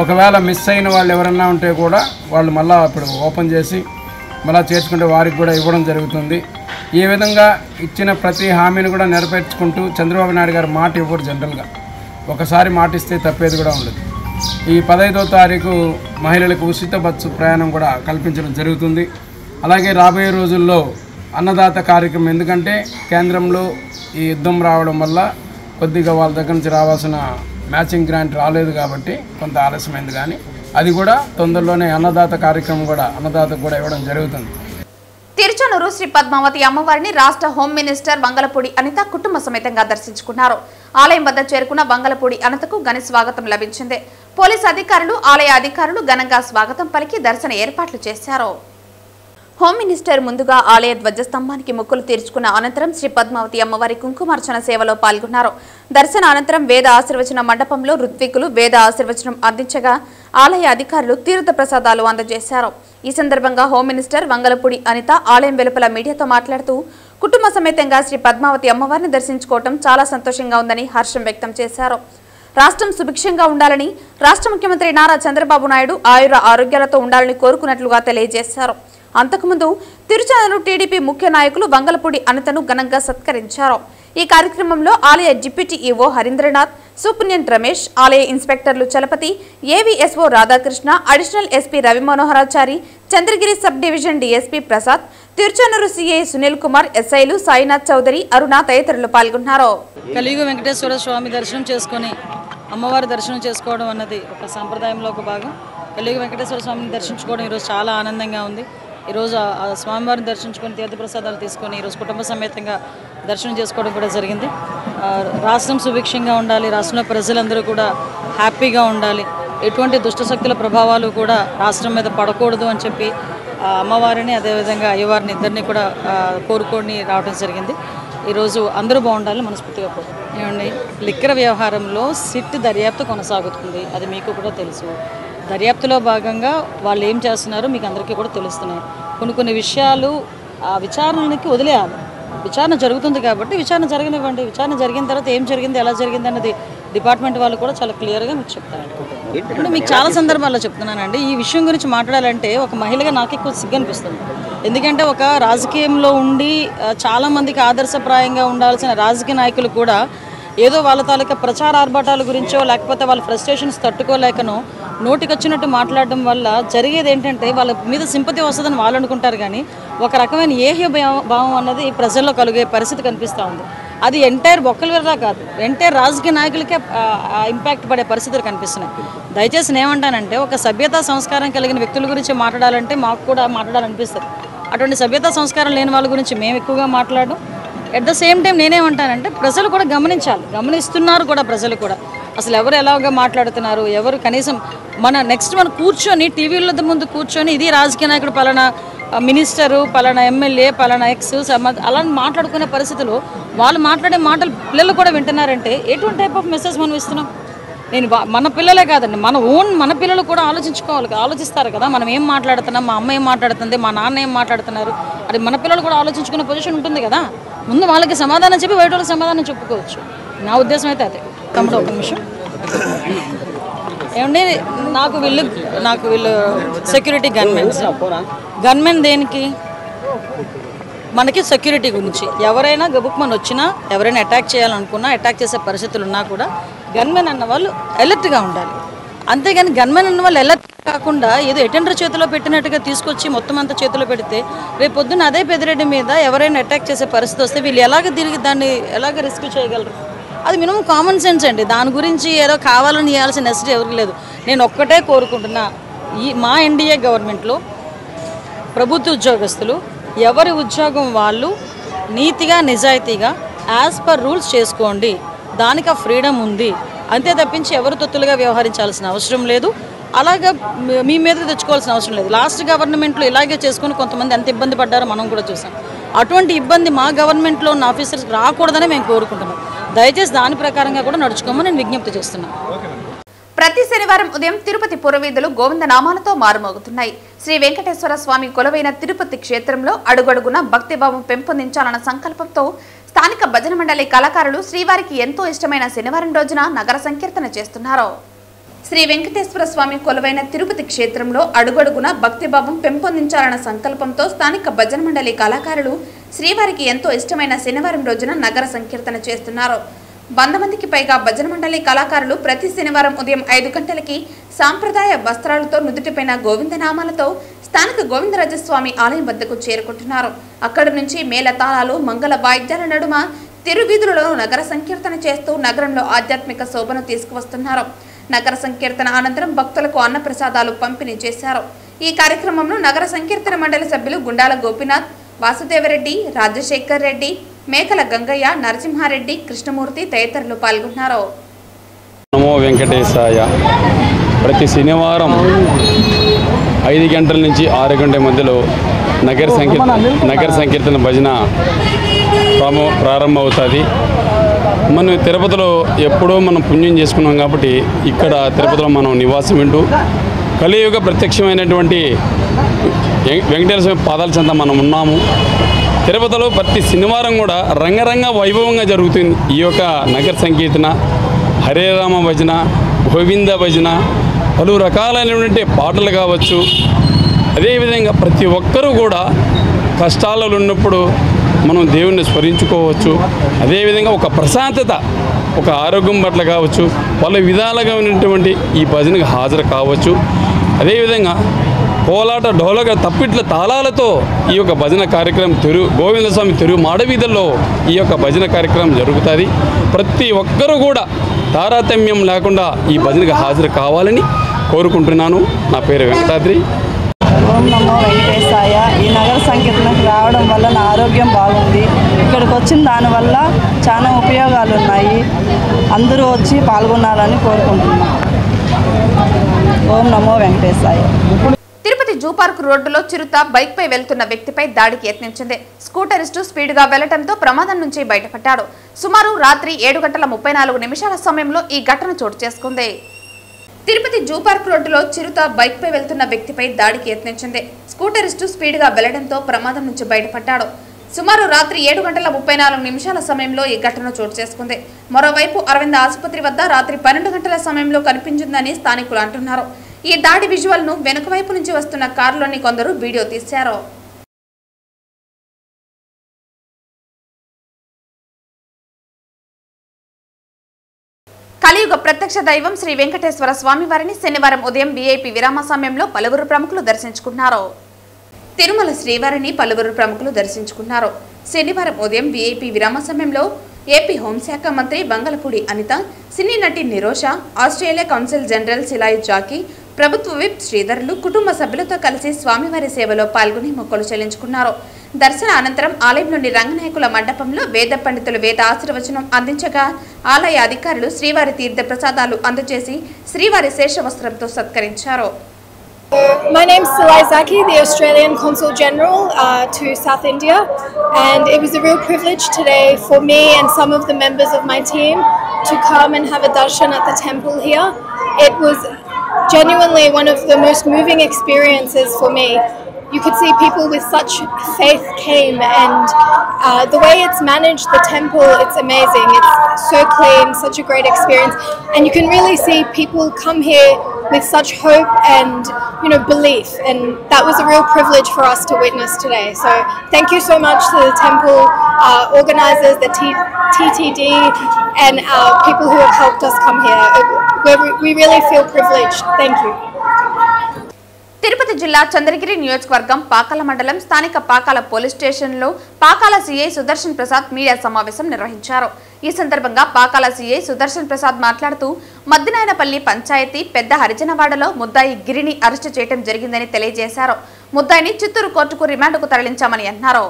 ఒకవేళ మిస్ అయిన వాళ్ళు ఎవరన్నా ఉంటే కూడా వాళ్ళు మళ్ళీ ఇప్పుడు ఓపెన్ చేసి మళ్ళీ చేర్చుకుంటే వారికి కూడా ఇవ్వడం జరుగుతుంది. ఈ విధంగా ఇచ్చిన ప్రతి హామీని కూడా నెరవేర్చుకుంటూ చంద్రబాబు నాయుడు గారు మాట ఇవ్వరు. జనరల్గా ఒకసారి మాట ఇస్తే తప్పేది కూడా ఉండదు. ఈ 15వ తారీఖు మహిళలకు ఉచిత బస్సు ప్రయాణం కూడా కల్పించడం జరుగుతుంది. అలాగే రాబోయే రోజుల్లో అన్నదాత కార్యక్రమం, ఎందుకంటే కేంద్రంలో ఈ యుద్ధం రావడం వల్ల కొద్దిగా వాళ్ళ దగ్గర నుంచి రావాల్సిన మ్యాచింగ్ గ్రాంట్ రాలేదు కాబట్టి కొంత ఆలస్యమైంది, కానీ అది కూడా తొందరలోనే అన్నదాత కార్యక్రమం కూడా అన్నదాతకు కూడా ఇవ్వడం జరుగుతుంది. తిరుచానూరు శ్రీ పద్మావతి అమ్మవారిని రాష్ట్ర హోం మినిస్టర్ వంగలపూడి అనిత కుటుంబ సమేతంగా దర్శించుకున్నారు. ఆలయం వద్ద చేరుకున్న వంగలపూడి అనితకు ఘన స్వాగతం లభించింది. పోలీసు అధికారులు, ఆలయ అధికారులు ఘనంగా స్వాగతం పలికి దర్శన ఏర్పాట్లు చేశారు. హోం మినిస్టర్ ముందుగా ఆలయ ధ్వజస్తంభానికి మొక్కులు తీర్చుకున్న అనంతరం శ్రీ పద్మావతి అమ్మవారి కుంకుమార్చన సేవలో పాల్గొన్నారు. దర్శన అనంతరం వేద ఆశీర్వచన మండపంలో ఋత్వికులు వేద ఆశీర్వచనం అందించగా ఆలయ అధికారులు తీర్థ ప్రసాదాలు అందజేశారు. ఈ సందర్భంగా హోం మినిస్టర్ వంగలపూడి అనిత ఆలయం వెలుపల మీడియాతో మాట్లాడుతూ కుటుంబ సమేతంగా శ్రీ పద్మావతి అమ్మవారిని దర్శించుకోవడం చాలా సంతోషంగా ఉందని హర్షం వ్యక్తం చేశారు. రాష్ట్రం సుభిక్షంగా ఉండాలని, రాష్ట్ర ముఖ్యమంత్రి నారా చంద్రబాబు నాయుడు ఆయుర ఆరోగ్యాలతో ఉండాలని కోరుకున్నట్లుగా తెలియజేశారు. అంతకుముందు తిరుచానూరు టీడీపీ ముఖ్య నాయకులు వంగలపూడి అనితను ఘనంగా సత్కరించారు. ఈ కార్యక్రమంలో ఆలయ deputy EO Harindranath, superintendent Ramesh, ఆలయ ఇన్స్పెక్టర్లు Chalapathi, AVSO Radhakrishna, additional SP Ravimanoharachari, Chandragiri sub division DSP Prasad, Tiruchanur CI Sunil Kumar, ఎస్ఐలు సాయినాథ్ చౌదరి, అరుణ తదితరులు పాల్గొన్నారు. కలియుగ వెంకటేశ్వర స్వామి దర్శనం చేసుకుని అమ్మవారి దర్శనం చేసుకోవడం అన్నది ఒక సాంప్రదాయంలో ఒక భాగం. కలియుగ వెంకటేశ్వర స్వామిని దర్శించుకోవడం ఈరోజు చాలా ఆనందంగా ఉంది. ఈరోజు ఆ స్వామివారిని దర్శించుకొని తీర్థప్రసాదాలు తీసుకొని ఈరోజు కుటుంబ సమేతంగా దర్శనం చేసుకోవడం కూడా జరిగింది. రాష్ట్రం సుభిక్షంగా ఉండాలి, రాష్ట్రంలో ప్రజలందరూ కూడా హ్యాపీగా ఉండాలి, ఎటువంటి దుష్టశక్తుల ప్రభావాలు కూడా రాష్ట్రం మీద పడకూడదు అని చెప్పి అమ్మవారిని అదేవిధంగా అయ్యవారిని ఇద్దరిని కూడా కోరుకొని రావడం జరిగింది. ఈరోజు అందరూ బాగుండాలి మనస్ఫూర్తిగా కోరుకుంటున్నాం. ఏమండి, లిక్కర్ వ్యవహారంలో సిట్ దర్యాప్తు కొనసాగుతుంది, అది మీకు కూడా తెలుసు. దర్యాప్తులో భాగంగా వాళ్ళు ఏం చేస్తున్నారో మీకు అందరికీ కూడా తెలుస్తున్నాయి. కొన్ని విషయాలు ఆ విచారణకి వదిలేయాలి. విచారణ జరుగుతుంది కాబట్టి విచారణ జరగనివ్వండి. విచారణ జరిగిన తర్వాత ఏం జరిగింది, ఎలా జరిగింది అన్నది డిపార్ట్మెంట్ వాళ్ళు కూడా చాలా క్లియర్గా మీకు చెప్తారు. అంటే మీకు చాలా సందర్భాల్లో చెప్తున్నానండి, ఈ విషయం గురించి మాట్లాడాలంటే ఒక మహిళగా నాకు ఎక్కువ సిగ్గు అనిపిస్తుంది. ఎందుకంటే ఒక రాజకీయంలో ఉండి చాలామందికి ఆదర్శప్రాయంగా ఉండాల్సిన రాజకీయ నాయకులు కూడా ఏదో వాళ్ళ తాలూకా ప్రచార ఆర్భాటాల గురించో లేకపోతే వాళ్ళ ఫ్రస్ట్రేషన్స్ తట్టుకోలేకనో నోటికొచ్చినట్టు మాట్లాడడం వల్ల జరిగేది ఏంటంటే వాళ్ళ మీద సింపతి వస్తుందని వాళ్ళు అనుకుంటారు, కానీ ఒక రకమైన ఏహ్య భావం అన్నది ప్రజల్లో కలిగే పరిస్థితి కనిపిస్తూ ఉంది. అది ఎంటైర్ ఒక్కరి వల్ల కాదు, ఎంటైర్ రాజకీయ నాయకులకే ఇంపాక్ట్ పడే పరిస్థితులు కనిపిస్తున్నాయి. దయచేసి నేనేమంటానంటే, ఒక సభ్యతా సంస్కారం కలిగిన వ్యక్తుల గురించి మాట్లాడాలంటే మాకు కూడా మాట్లాడాలనిపిస్తుంది. అటువంటి సభ్యతా సంస్కారం లేని వాళ్ళ గురించి మేము ఎక్కువగా మాట్లాడడం. ఎట్ ద సేమ్ టైం నేనేమంటానంటే, ప్రజలు కూడా గమనించాలి, గమనిస్తున్నారు కూడా ప్రజలు కూడా. అసలు ఎవరు ఎలాగా మాట్లాడుతున్నారు, ఎవరు కనీసం మనం కూర్చొని టీవీల ముందు కూర్చొని ఇది రాజకీయ నాయకుడు పలానా మినిస్టరు, పలానా ఎమ్మెల్యే, పలానా ఎక్స్ అలా మాట్లాడుకునే పరిస్థితులు వాళ్ళు మాట్లాడే మాటలు పిల్లలు కూడా వింటున్నారంటే ఎటువంటి టైప్ ఆఫ్ మెసేజ్ మనం ఇస్తున్నాం? నేను మన పిల్లలే కాదండి, మన పిల్లలు కూడా ఆలోచిస్తారు కదా. మనం ఏం మాట్లాడుతున్నాం, మా అమ్మ ఏం మాట్లాడుతుంది, మా నాన్న ఏం మాట్లాడుతున్నారు, అది మన పిల్లలు కూడా ఆలోచించుకునే పొజిషన్ ఉంటుంది కదా. ముందు వాళ్ళకి సమాధానం చెప్పి బయట వాళ్ళకి సమాధానం చెప్పుకోవచ్చు. నా ఉద్దేశం అయితే అదే. తమ్ముడు ఒక నిమిషం ఏమండి, నాకు వీళ్ళు సెక్యూరిటీ గన్మెన్ దేనికి? మనకి సెక్యూరిటీ గురించి. ఎవరైనా గబుక్మన్ వచ్చినా, ఎవరైనా అటాక్ చేయాలనుకున్నా, అటాక్ చేసే పరిస్థితులు ఉన్నా కూడా గన్మెన్ అన్న వాళ్ళు అలర్ట్గా ఉండాలి. అంతేగాని గన్మెన్ అన్న వాళ్ళు అలర్ట్ కాకుండా ఏదో అటెండర్ చేతిలో పెట్టినట్టుగా తీసుకొచ్చి మొత్తం అంతా చేతిలో పెడితే రేపు పొద్దున్న అదే పెద్దిరెడ్డి మీద ఎవరైనా అటాక్ చేసే పరిస్థితి వస్తే వీళ్ళు దాన్ని ఎలాగ రిస్క్ చేయగలరు? అది మినిమం కామన్ సెన్స్ అండి. దాని గురించి ఏదో కావాలని ఇవ్వాల్సిన నెసిటీ ఎవరికి లేదు. నేను ఒక్కటే కోరుకుంటున్నా, మా ఎన్డీఏ గవర్నమెంట్లో ప్రభుత్వ ఉద్యోగస్తులు ఎవరి ఉద్యోగం వాళ్ళు నీతిగా నిజాయితీగా యాజ్ పర్ రూల్స్ చేసుకోండి, దానికి ఆ ఫ్రీడమ్ ఉంది. అంతే తప్పించి ఎవరు తొత్తులుగా వ్యవహరించాల్సిన అవసరం లేదు. అలాగా మీ మీదకి తెచ్చుకోవాల్సిన అవసరం లేదు. లాస్ట్ గవర్నమెంట్లో ఇలాగే చేసుకొని కొంతమంది ఎంత ఇబ్బంది పడ్డారో మనం కూడా చూసాం. అటువంటి ఇబ్బంది మా గవర్నమెంట్లో ఉన్న ఆఫీసర్స్ రాకూడదని మేము కోరుకుంటున్నాం. దయచేసి దాని ప్రకారంగా కూడా నడుచుకోమని నేను విజ్ఞప్తి చేస్తున్నాను. ప్రతి శనివారం ఉదయం తిరుపతి పురవీధులు గోవింద నామాలతో మారుమోగుతున్నాయి. శ్రీ వెంకటేశ్వర స్వామి కొలువైన తిరుపతి క్షేత్రంలో అడుగడుగున భక్తిభావం పెంపొందించాలన్న సంకల్పంతో స్థానిక భజన మండలి కళాకారులు శ్రీవారికి ఎంతో ఇష్టమైన శనివారం రోజున నగర సంకీర్తన చేస్తున్నారు. శ్రీ వెంకటేశ్వర స్వామి కొలువైన తిరుపతి క్షేత్రంలో అడుగడుగున భక్తిభావం పెంపొందించాలన్న సంకల్పంతో స్థానిక భజన మండలి కళాకారులు శ్రీవారికి ఎంతో ఇష్టమైన శనివారం రోజున నగర సంకీర్తన చేస్తున్నారు. 100 మందికి పైగా భజన మండలి కళాకారులు ప్రతి శనివారం ఉదయం 5 గంటలకి సాంప్రదాయ వస్త్రాలతో నుదుటిపైన గోవిందనామాలతో స్థానిక గోవిందరాజస్వామి ఆలయం వద్దకు చేరుకుంటున్నారు. అక్కడి నుంచి మేళతాళాలు, మంగళ వాయిద్యాల నడుమ తిరువీధులలో నగర సంకీర్తన చేస్తూ నగరంలో ఆధ్యాత్మిక శోభను తీసుకువస్తున్నారు. నగర సంకీర్తన అనంతరం భక్తులకు అన్నప్రసాదాలు పంపిణీ చేశారు. ఈ కార్యక్రమంలో నగర సంకీర్తన మండలి సభ్యులు గుండాల గోపినాథ్, వాసుదేవరెడ్డి, రాజశేఖర్ రెడ్డి, మేకల గంగయ్య, నరసింహారెడ్డి, కృష్ణమూర్తి తదితరులు పాల్గొన్నారు. నమో వెంకటేశాయ. ప్రతి శనివారం 5 గంటల నుంచి 6 గంటల మధ్యలో నగర సంకీర్తన భజన ప్రారంభమవుతుంది. మనం తిరుపతిలో ఎప్పుడో మనం పుణ్యం చేసుకున్నాం కాబట్టి ఇక్కడ తిరుపతిలో మనం నివాసం ఉంటూ కలియుగ ప్రత్యక్షమైనటువంటి వెంకటేశ్వర స్వామి పాదాల చెంత మనం ఉన్నాము. తిరుపతిలో ప్రతి శనివారం కూడా రంగరంగ వైభవంగా జరుగుతుంది ఈ యొక్క నగర సంకీర్తన, హరే రామ భజన, గోవింద భజన, పలు రకాలైనటువంటి పాటలు కావచ్చు. అదేవిధంగా ప్రతి ఒక్కరూ కూడా కష్టాలలో ఉన్నప్పుడు మనం దేవుణ్ణి స్మరించుకోవచ్చు. అదేవిధంగా ఒక ప్రశాంతత, ఒక ఆరోగ్యం పట్ల కావచ్చు, పలు విధాలుగా ఉన్నటువంటి ఈ భజనకు హాజరు కావచ్చు. అదేవిధంగా కోలాట, డోలక, తప్పిట్ల తాళాలతో ఈ యొక్క భజన కార్యక్రమం గోవిందస్వామి తెరువు మాడవీధుల్లో ఈ యొక్క భజన కార్యక్రమం జరుగుతుంది. ప్రతి ఒక్కరూ కూడా తారతమ్యం లేకుండా ఈ భజనకు హాజరు కావాలని కోరుకుంటున్నాను. నా పేరు వెంకటాద్రి. ఓం నమో వెంకటేశాయ. ఈ నగర సంకీర్తనకు రావడం వల్ల నా ఆరోగ్యం బాగుంది. ఇక్కడికి వచ్చిన దానివల్ల చాలా ఉపయోగాలు ఉన్నాయి. అందరూ వచ్చి పాల్గొనాలని కోరుకుంటున్నాను. ఓం నమో వెంకటేశాయ. తిరుపతి జూ పార్క్ రోడ్డులో చిరుత బైక్ పై వెళ్తున్న వ్యక్తిపై దాడికి యత్నించింది. స్కూటరిస్టు స్పీడ్గా వెళ్లడంతో ప్రమాదం నుంచి బయటపడ్డాడు. సుమారు రాత్రి 7:34 సమయంలో ఈ ఘటన చోటు చేసుకుంది. తిరుపతి జూ పార్క్ రోడ్డులో చిరుత బైక్ పై వెళ్తున్న వ్యక్తిపై దాడికి యత్నించింది. స్కూటరిస్టు స్పీడ్గా వెళ్లడంతో ప్రమాదం నుంచి బయటపడ్డాడు. సుమారు రాత్రి 7:34 సమయంలో ఈ ఘటన చోటు చేసుకుంది. మరోవైపు అరవింద్ ఆసుపత్రి వద్ద రాత్రి 12 గంటల సమయంలో కనిపించిందని స్థానికులు అంటున్నారు. ఈ దాడి విజువల్ ను వెనుక వైపు నుంచి వస్తున్న కారులోని కొందరు వీడియో తీశారు. కలియుగ ప్రత్యక్ష దైవం శ్రీ వెంకటేశ్వర స్వామి వారిని శనివారం ఉదయం వీఐపీ విరామ సమయంలో పలువురు ప్రముఖులు దర్శించుకున్నారు. తిరుమల శ్రీవారిని పలువురు ప్రముఖులు దర్శించుకున్నారు. శనివారం ఉదయం వీఐపీ విరామ సమయంలో ఏపీ హోంశాఖ మంత్రి వంగలపూడి అనిత, సినీ నటి Nirosha, Australia consul general Silai Zaki, ప్రభుత్వ విప్ శ్రీధర్లు కుటుంబ సభ్యులతో కలిసి స్వామివారి సేవలో పాల్గొని మొక్కలు చెల్లించుకున్నారు. దర్శన అనంతరం ఆలయంలోని రంగనాయకుల మండపంలో వేద పండితులు వేద ఆశీర్వచనం అందించగా ఆలయ అధికారులు శ్రీవారి తీర్థ ప్రసాదాలు అందజేసి శ్రీవారి శేషవస్త్రంతో సత్కరించారు. My name is Salai Zaki, the Australian Consul General to South India, and it was a real privilege today for me and some of the members of my team to come and have a darshan at the temple here. It was genuinely one of the most moving experiences for me. You could see people with such faith came, and the way it's managed, the temple, it's amazing. It's so clean, such a great experience, and you can really see people come here with such hope and belief, and that was a real privilege for us to witness today. So thank you so much to the temple organisers, the TTD, and people who have helped us come here. We really feel privileged. Thank you. Tirupati జిల్లా చంద్రగిరి నియోజకవర్గం పాకాల మండలం స్థానిక Pakala police స్టేషన్లో Pakala CI Sudarshan Prasad media సమావేశం నిర్వహించారు. ఈ సందర్భంగా Pakala CI Sudarshan Prasad మాట్లాడుతూ మద్దినాయనపల్లి పంచాయతీ పెద్ద హరిజనవాడలో ముద్దాయి గిరిని అరెస్టు చేయడం జరిగిందని తెలియజేశారు. ముద్దాయిని చిత్తూరు కోర్టుకు రిమాండ్కు తరలించామని అన్నారు.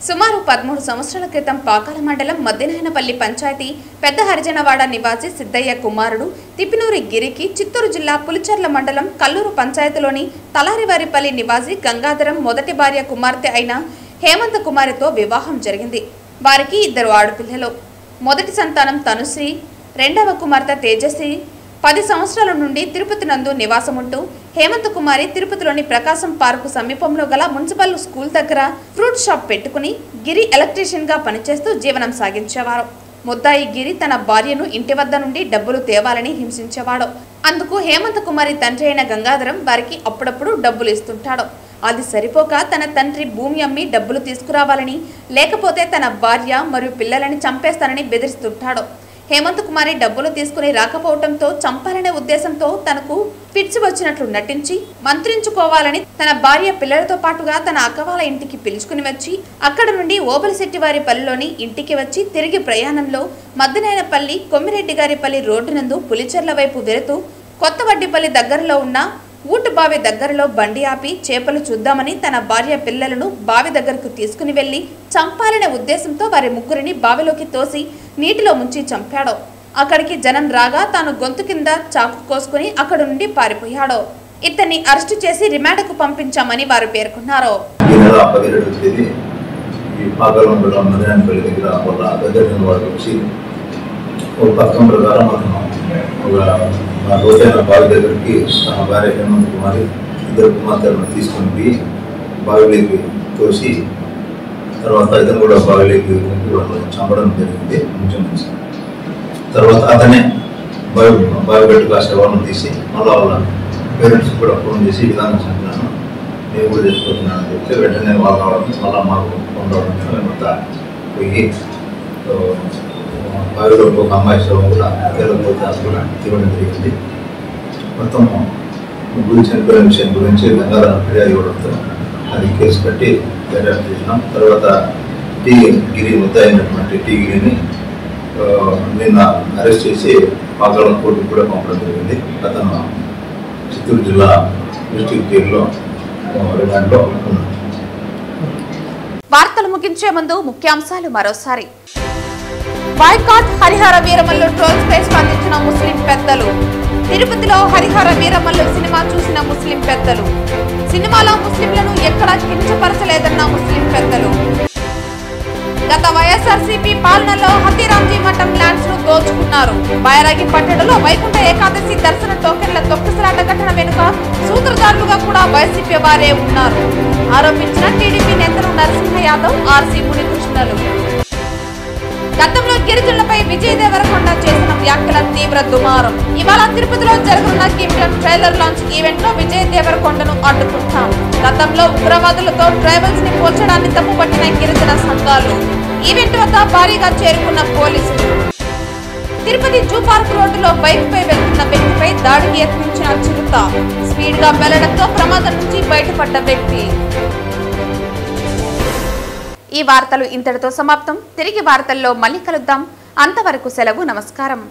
సుమారు 13 సంవత్సరాల క్రితం పాకాల మండలం మద్దినాయనపల్లి పంచాయతీ పెద్ద హరిజనవాడ నివాసి సిద్ధయ్య కుమారుడు తిప్పినూరి గిరికి చిత్తూరు జిల్లా పులిచెర్ల మండలం కల్లూరు పంచాయతీలోని తలారివారిపల్లి నివాసి గంగాధరం మొదటి భార్య కుమార్తె అయిన హేమంత కుమారితో వివాహం జరిగింది. వారికి 2 ఆడపిల్లలు. మొదటి సంతానం తనుశ్రీ, రెండవ కుమార్తె తేజశ్రీ 10 సంవత్సరాల నుండి తిరుపతి నందు నివాసముంటూ హేమంత కుమారి తిరుపతిలోని ప్రకాశం పార్కు సమీపంలో గల మున్సిపల్ స్కూల్ దగ్గర ఫ్రూట్ షాప్ పెట్టుకుని గిరి ఎలక్ట్రీషియన్ గా పనిచేస్తూ జీవనం సాగించేవారు. ముద్దాయి గిరి తన భార్యను ఇంటి వద్ద నుండి డబ్బులు తేవాలని హింసించేవాడు. అందుకు హేమంత కుమారి తండ్రి అయిన గంగాధరం వారికి అప్పుడప్పుడు డబ్బులు ఇస్తుంటాడు. అది సరిపోక తన తండ్రి భూమి అమ్మి డబ్బులు తీసుకురావాలని, లేకపోతే తన భార్య మరియు పిల్లలని చంపేస్తానని బెదిరిస్తుంటాడు. హేమంత్ కుమారి డబ్బులు తీసుకుని రాకపోవడంతో చంపాలనే ఉద్దేశంతో తనకు ఫిట్స్ వచ్చినట్లు నటించి మంత్రించుకోవాలని తన భార్య పిల్లలతో పాటుగా తన అక్కవాళ్ళ ఇంటికి పిలుచుకుని వచ్చి అక్కడ నుండి ఓబలిశెట్టివారి పల్లిలోని ఇంటికి వచ్చి తిరిగి ప్రయాణంలో మద్దినాయనపల్లి కొమ్మిరెడ్డిగారిపల్లి రోడ్డు నందు పులిచెర్ల వైపు వెళుతూ కొత్తవడ్డిపల్లి దగ్గరలో ఉన్న ఊటు బావి దగ్గరలో బండి ఆపి చేపలు చూద్దామని తన భార్య పిల్లలను బావి దగ్గరకు తీసుకుని వెళ్లి చంపాలనే ఉద్దేశంతో వారి ముగ్గురిని బావిలోకి తోసి నీటిలో ముంచి చంపాడు. అక్కడికి జనం రాగా తాను గొంతు కింద చాకు కోసుకుని అక్కడ నుండి పారిపోయాడు. ఇతన్ని అరెస్టు చేసి రిమాండ్కు పంపించామని వారు పేర్కొన్నారు. రోజైన బావి దగ్గరికి తన భార్య హేమంత్ కుమారి 2 కుమార్తెలను తీసుకొని పోయి బావిలోకి తోసి తర్వాత ఇతను కూడా బావిలోకి చంపడం జరిగింది. తర్వాత అతనే బావి గట్టుకు ఆ శవాలను తీసి మళ్ళీ వాళ్ళ పేరెంట్స్ కూడా ఫోన్ చేసి విధానం చంపినాను, నేను కూడా చేసుకుంటున్నాను అని చెప్తే వెంటనే వాళ్ళు రావడం మళ్ళీ మాకు ఫోన్ రావడం మేమంతా పోయి బావిలో ఒక అమ్మాయి శవం కూడా కూడా ఇవ్వడం జరిగింది. మొత్తం గురించి చనిపోయిన విషయం గురించి గంగాధరం ఫిర్యాదు ఇవ్వడంతో అది కేసు కట్టి దర్యాప్తు చేసినాం. తర్వాత గిరి ముద్దాయినటువంటి గిరిని నిన్న అరెస్ట్ చేసి పాకాలం కోర్టుకు కూడా పంపడం జరిగింది. అతను చిత్తూరు జిల్లా డిస్ట్రిక్ట్ జైల్లో రిమాండ్లో ఉన్నాడు. వార్తలు ముగించే ముందు ముఖ్యాంశాలు మరోసారి. బాయ్కాట్ హరిహర వీరమల్లు ట్రోల్స్ పై స్పందించిన ముస్లిం పెద్దలు. తిరుపతిలో హరిహర వీరమల్లు సినిమా చూసిన ముస్లిం పెద్దలు. సినిమాలో ముస్లింలను ఎక్కడా కించపరచలేదన్న ముస్లిం పెద్దలు. గత వైఎస్ఆర్సీపీ పాలనలో హతీరాంజీ మఠం ల్యాండ్స్ ను దోచుకున్నారు. బైరాగి పట్టణంలో వైకుంఠ ఏకాదశి దర్శన టోకెన్ల తొక్కిసలాట ఘటన వెనుక సూత్రధారులుగా కూడా వైసీపీ వారే ఉన్నారు ఆరోపించిన టీడీపీ నేతలు నరసింహ యాదవ్, ఆర్సీ మునికృష్ణలు. గతంలో గిరిజనులపై విజయ్ దేవరకొండ చేసిన వ్యాఖ్యల తీవ్ర దుమారం. ఇవాళ తిరుపతిలో జరగనున్న కింగ్డమ్ ట్రైలర్ లాంచ్ ఈవెంట్ లో విజయ్ దేవరకొండను అడ్డుకుంటాం. గతంలో ఉగ్రవాదులతో ట్రైబల్స్ ని పోల్చడాన్ని తప్పుపట్టిన గిరిజన సంఘాలు. ఈవెంట్ వద్ద భారీగా చేరుకున్న పోలీసులు. తిరుపతి జూ పార్క్ రోడ్డులో బైక్ పై వెళ్తున్న వ్యక్తిపై దాడికి యత్నించిన చిరుత. స్పీడ్ గా వెళ్లడంతో ప్రమాదం నుంచి బయటపడ్డ వ్యక్తి. ఈ వార్తలు ఇంతటితో సమాప్తం. తిరిగి వార్తల్లో మళ్ళీ కలుద్దాం. అంతవరకు సెలవు. నమస్కారం.